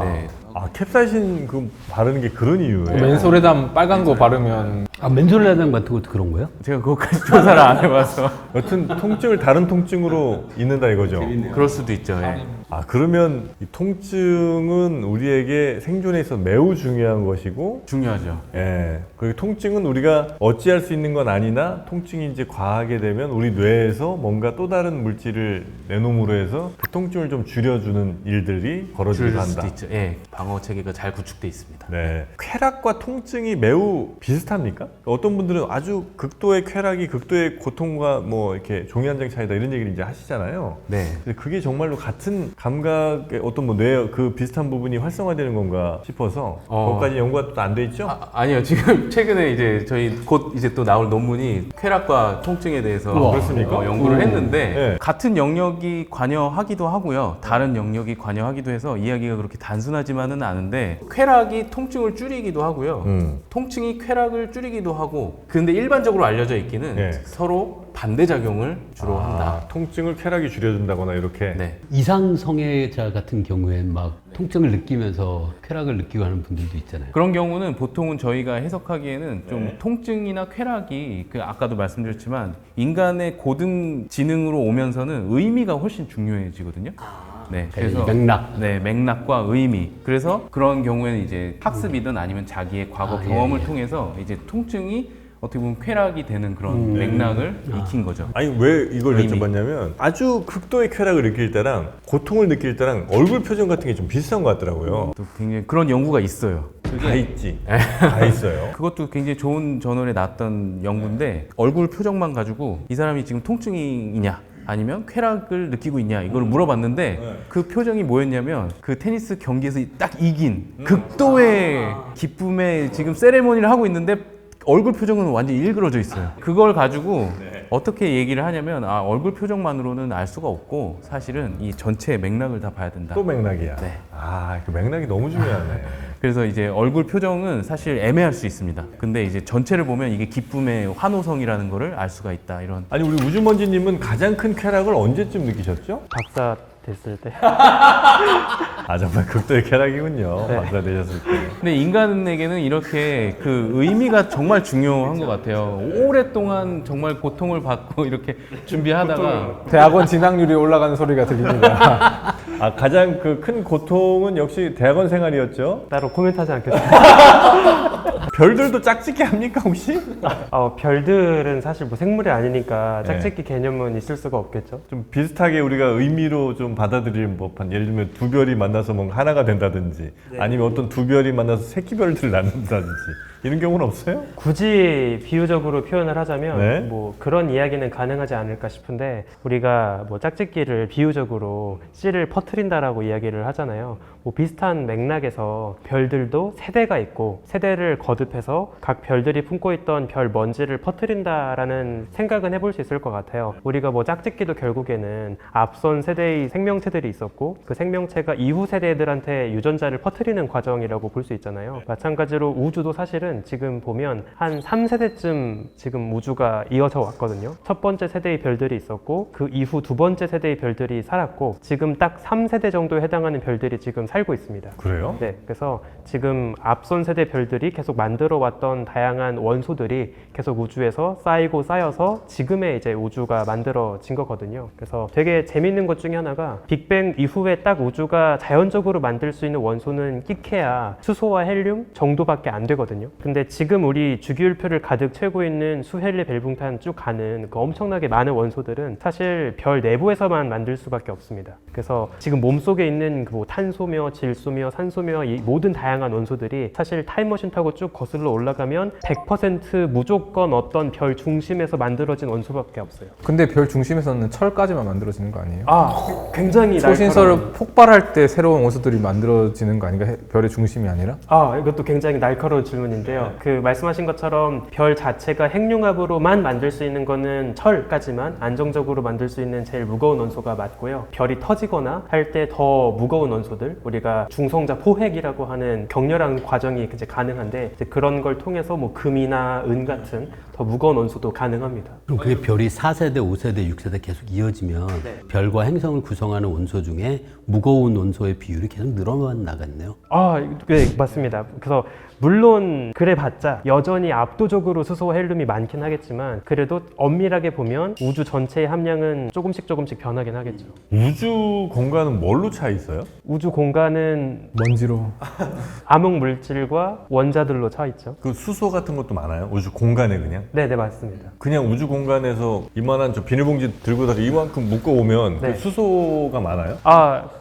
네. 캡사이신 그 바르는 게 그런 이유예요? 맨솔에다 빨간 거 바르면 맨솔라당 같은 것도 그런 거예요? 제가 그것까지 조사를 안 해봐서 여튼 통증을 다른 통증으로 잊는다 이거죠? 그럴 수도 있죠. 예. 아 그러면 이 통증은 우리에게 생존에 있어서 매우 중요한 것이고 중요하죠. 예. 그리고 통증은 우리가 어찌할 수 있는 건 아니나 통증이 이제 과하게 되면 우리 뇌에서 뭔가 또 다른 물질을 내놈으로 해서 그 통증을 좀 줄여주는 일들이 벌어지기도 줄일 한다. 수도 있죠. 예. 방어 체계가 잘 구축돼 있습니다. 네. 쾌락과 통증이 매우 비슷합니까? 어떤 분들은 아주 극도의 쾌락이 극도의 고통과 뭐 이렇게 종이 한 장 차이다 이런 얘기를 이제 하시잖아요. 네. 근데 그게 정말로 같은 감각의 어떤 뭐 뇌 그 비슷한 부분이 활성화되는 건가 싶어서 거기까지 연구가 또 안 돼 있죠? 아니요. 지금 최근에 이제 저희 곧 이제 또 나올 논문이 쾌락과 통증에 대해서 그렇습니까? 연구를 했는데 네. 같은 영역이 관여하기도 하고요. 다른 영역이 관여하기도 해서 이야기가 그렇게 단순하지만은 않은데 쾌락이 통증을 줄이기도 하고요. 통증이 쾌락을 줄이기도 하고 근데 일반적으로 알려져 있기는 네. 서로 반대작용을 주로 한다. 통증을 쾌락이 줄여준다거나 이렇게. 네. 이상성애자 같은 경우엔 막 통증을 느끼면서 쾌락을 느끼고 하는 분들도 있잖아요. 그런 경우는 보통은 저희가 해석하기에는 좀 통증이나 쾌락이 그 아까도 말씀드렸지만 인간의 고등 지능으로 오면서는 의미가 훨씬 중요해지거든요. 네, 그래서 맥락. 네, 맥락과 의미. 그래서 그런 경우에는 이제 학습이든 아니면 자기의 과거 경험을 통해서 이제 통증이 어떻게 보면 쾌락이 되는 그런 맥락을 익힌 거죠. 아니 왜 이걸 의미. 여쭤봤냐면 아주 극도의 쾌락을 느낄 때랑 고통을 느낄 때랑 얼굴 표정 같은 게 좀 비슷한 것 같더라고요. 또 굉장히 그런 연구가 있어요. 다 있지. 다 있어요. 그것도 굉장히 좋은 저널에 나왔던 연구인데 얼굴 표정만 가지고 이 사람이 지금 통증이냐 아니면 쾌락을 느끼고 있냐 이걸 물어봤는데 그 표정이 뭐였냐면 그 테니스 경기에서 딱 이긴 극도의 기쁨의 지금 세레모니를 하고 있는데 얼굴 표정은 완전히 일그러져 있어요. 그걸 가지고 어떻게 얘기를 하냐면 얼굴 표정만으로는 알 수가 없고 사실은 이 전체 맥락을 다 봐야 된다. 또 맥락이야. 네. 그 맥락이 너무 중요하네. 그래서 이제 얼굴 표정은 사실 애매할 수 있습니다. 근데 이제 전체를 보면 이게 기쁨의 환호성이라는 거를 알 수가 있다. 이런. 아니 우리 우주먼지님은 가장 큰 쾌락을 언제쯤 느끼셨죠? 박사 됐을 때 정말 극도의 쾌락이군요. 네. 박사 되셨을 때. 근데 인간에게는 이렇게 그 의미가 정말 중요한 것 같아요. 오랫동안 정말 고통을 받고 이렇게 준비하다가 대학원 진학률이 올라가는 소리가 들립니다. 가장 그 큰 고통은 역시 대학원 생활이었죠. 따로 코멘트하지 않겠습니다. 별들도 짝짓기 합니까 혹시? 별들은 사실 뭐 생물이 아니니까 네. 짝짓기 개념은 있을 수가 없겠죠. 좀 비슷하게 우리가 의미로 좀 받아들일 법한 예를 들면 두 별이 만나서 뭔가 하나가 된다든지 아니면 어떤 두 별이 만나서 새끼별들을 낳는다든지 이런 경우는 없어요? 굳이 비유적으로 표현을 하자면 네. 뭐 그런 이야기는 가능하지 않을까 싶은데 우리가 뭐 짝짓기를 비유적으로 씨를 퍼뜨린다라고 이야기를 하잖아요. 뭐 비슷한 맥락에서 별들도 세대가 있고 세대를 거듭해서 각 별들이 품고 있던 별 먼지를 퍼뜨린다라는 생각은 해볼 수 있을 것 같아요. 우리가 뭐 짝짓기도 결국에는 앞선 세대의 생명체들이 있었고 그 생명체가 이후 세대들한테 유전자를 퍼뜨리는 과정이라고 볼 수 있잖아요. 마찬가지로 우주도 사실은 지금 보면 한 3세대쯤 지금 우주가 이어져 왔거든요. 첫 번째 세대의 별들이 있었고 그 이후 두 번째 세대의 별들이 살았고 지금 딱 3세대 정도에 해당하는 별들이 지금 살고 있습니다. 그래요? 네, 그래서 지금 앞선 세대 별들이 계속 만들어 왔던 다양한 원소들이 계속 우주에서 쌓이고 쌓여서 지금의 이제 우주가 만들어진 거거든요. 그래서 되게 재밌는 것 중에 하나가 빅뱅 이후에 딱 우주가 자연적으로 만들 수 있는 원소는 끼케야, 수소와 헬륨 정도밖에 안 되거든요. 근데 지금 우리 주기율표를 가득 채우고 있는 수헬리 벨붕탄 쭉 가는 그 엄청나게 많은 원소들은 사실 별 내부에서만 만들 수밖에 없습니다. 그래서 지금 몸속에 있는 그뭐 탄소며 질소며 산소며 이 모든 다양한 원소들이 사실 타임머신 타고 쭉 거슬러 올라가면 100% 무조건 어떤 별 중심에서 만들어진 원소밖에 없어요. 근데 별 중심에서는 철까지만 만들어지는 거 아니에요? 굉장히 초신설을 폭발할 때 새로운 원소들이 만들어지는 거 아닌가? 별의 중심이 아니라? 이것도 굉장히 날카로운 질문인데요. 그 말씀하신 것처럼 별 자체가 핵융합으로만 만들 수 있는 거는 철까지만 안정적으로 만들 수 있는 제일 무거운 원소가 맞고요. 별이 터지거나 할 때 더 무거운 원소들, 우리가 중성자 포획이라고 하는 격렬한 과정이 이제 가능한데 이제 그런 걸 통해서 뭐 금이나 은 같은 더 무거운 원소도 가능합니다. 그럼 그게 별이 4세대, 5세대, 6세대 계속 이어지면 별과 행성을 구성하는 원소 중에 무거운 원소의 비율이 계속 늘어만 나갔네요. 네, 맞습니다. 그래서 물론 그래봤자 여전히 압도적으로 수소와 헬륨이 많긴 하겠지만 그래도 엄밀하게 보면 우주 전체의 함량은 조금씩 변하긴 하겠죠. 우주 공간은 뭘로 차 있어요? 우주 공간은 먼지로. 암흑 물질과 원자들로 차 있죠. 그 수소 같은 것도 많아요? 우주 공간에 그냥? 네, 맞습니다. 그냥 우주 공간에서 이만한 저 비닐봉지 들고 다가 이만큼 묶어오면 네. 그 수소가 많아요?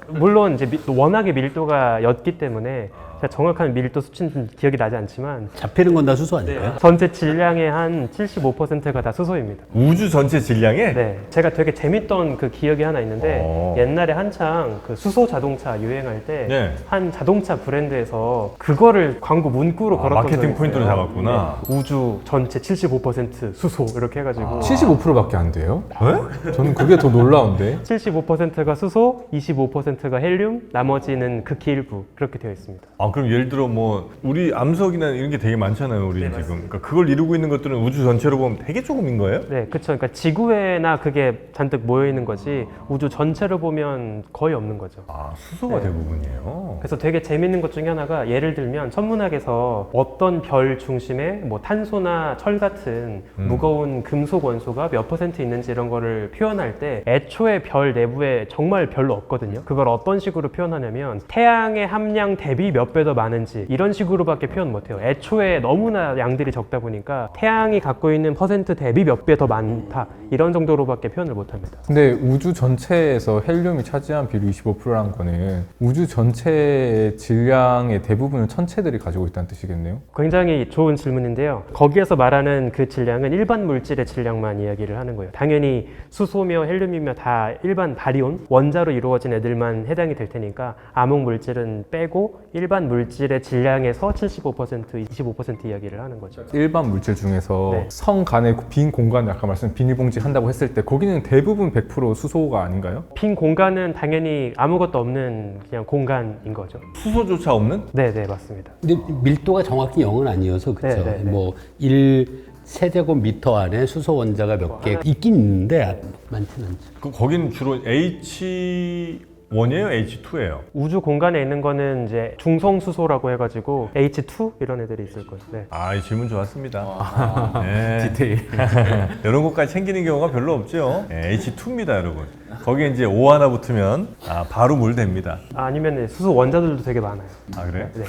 물론 이제 워낙에 밀도가 옅기 때문에 제가 정확한 밀도 수치는 좀 기억이 나지 않지만 잡히는 건 다 수소 아닐까요? 전체 질량의 한 75%가 다 수소입니다. 우주 전체 질량에? 네, 제가 되게 재밌던 그 기억이 하나 있는데 옛날에 한창 그 수소 자동차 유행할 때 한 자동차 브랜드에서 그거를 광고 문구로 걸었던 마케팅 적이 포인트로 있어요. 잡았구나. 네, 우주 전체 75% 수소 이렇게 해가지고 75%밖에 안 돼요? 네? 저는 그게 더 놀라운데. 75%가 수소, 25%가 헬륨, 나머지는 극히 일부 그렇게 되어 있습니다. 그럼 예를 들어 뭐 우리 암석이나 이런 게 되게 많잖아요, 우리 지금. 그러니까 그걸 이루고 있는 것들은 우주 전체로 보면 되게 조금인 거예요? 네, 그렇죠. 그러니까 지구에나 그게 잔뜩 모여 있는 거지 우주 전체로 보면 거의 없는 거죠. 수소가 대부분이에요. 그래서 되게 재밌는 것 중에 하나가 예를 들면 천문학에서 어떤 별 중심에 뭐 탄소나 철 같은 무거운 금속 원소가 몇 퍼센트 있는지 이런 거를 표현할 때 애초에 별 내부에 정말 별로 없거든요. 그걸 어떤 식으로 표현하냐면 태양의 함량 대비 몇 배 더 많은지 이런 식으로밖에 표현 못해요. 애초에 너무나 양들이 적다 보니까 태양이 갖고 있는 퍼센트 대비 몇 배 더 많다 이런 정도로밖에 표현을 못합니다. 근데 우주 전체에서 헬륨이 차지한 비율이 25%라는 거는 우주 전체의 질량의 대부분을 천체들이 가지고 있다는 뜻이겠네요? 굉장히 좋은 질문인데요. 거기에서 말하는 그 질량은 일반 물질의 질량만 이야기를 하는 거예요. 당연히 수소며 헬륨이며 다 일반 바리온, 원자로 이루어진 애들만 해당이 될 테니까 암흑 물질은 빼고 일반 물질의 질량에서 75%, 25% 이야기를 하는 거죠. 일반 물질 중에서 네. 성 간의 빈 공간을 아까 말씀 비닐봉지 한다고 했을 때 거기는 대부분 100% 수소가 아닌가요? 빈 공간은 당연히 아무것도 없는 그냥 공간인 거죠. 수소조차 없는? 네, 맞습니다. 근데 밀도가 정확히 0은 아니어서 그렇죠. 네. 뭐 1세제곱미터 안에 수소 원자가 몇 개 있긴 있는데 많지는 않죠. 거기는 주로 H1이에요? H2예요? 우주 공간에 있는 거는 이제 중성수소라고 해가지고 H2 이런 애들이 있을 거예요. 네. 이 질문 좋았습니다. 네. 디테일. 이런 것까지 챙기는 경우가 별로 없죠. H2입니다, 여러분. 거기에 이제 O 하나 붙으면 바로 물 됩니다. 아니면 수소 원자들도 되게 많아요. 그래요? 네.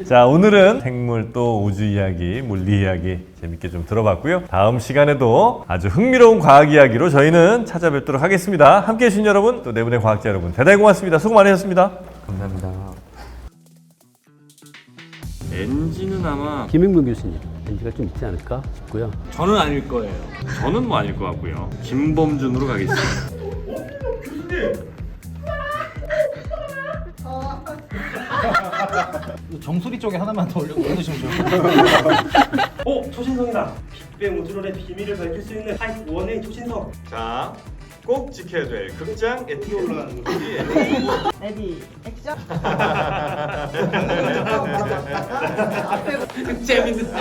자, 오늘은 생물 또 우주 이야기, 물리 이야기 재밌게 좀 들어봤고요. 다음 시간에도 아주 흥미로운 과학 이야기로 저희는 찾아뵙도록 하겠습니다. 함께해 주신 여러분, 또 네 분의 과학자 여러분 대단히 고맙습니다. 수고 많으셨습니다. 감사합니다. NG는 아마 김용문 교수님 NG가 좀 있지 않을까 싶고요. 저는 아닐 거예요. 저는 뭐 아닐 것 같고요. 김범준으로 가겠습니다. 정수리 쪽에 하나만 더 올려주시면 좋을 초신성이다. 빅뱅 우주론의 비밀을 밝힐 수 있는 타입 1의 초신성. 자, 꼭 지켜야 될 극장 에티켓. 올라가는 거지. 레디 액션. 재밌는.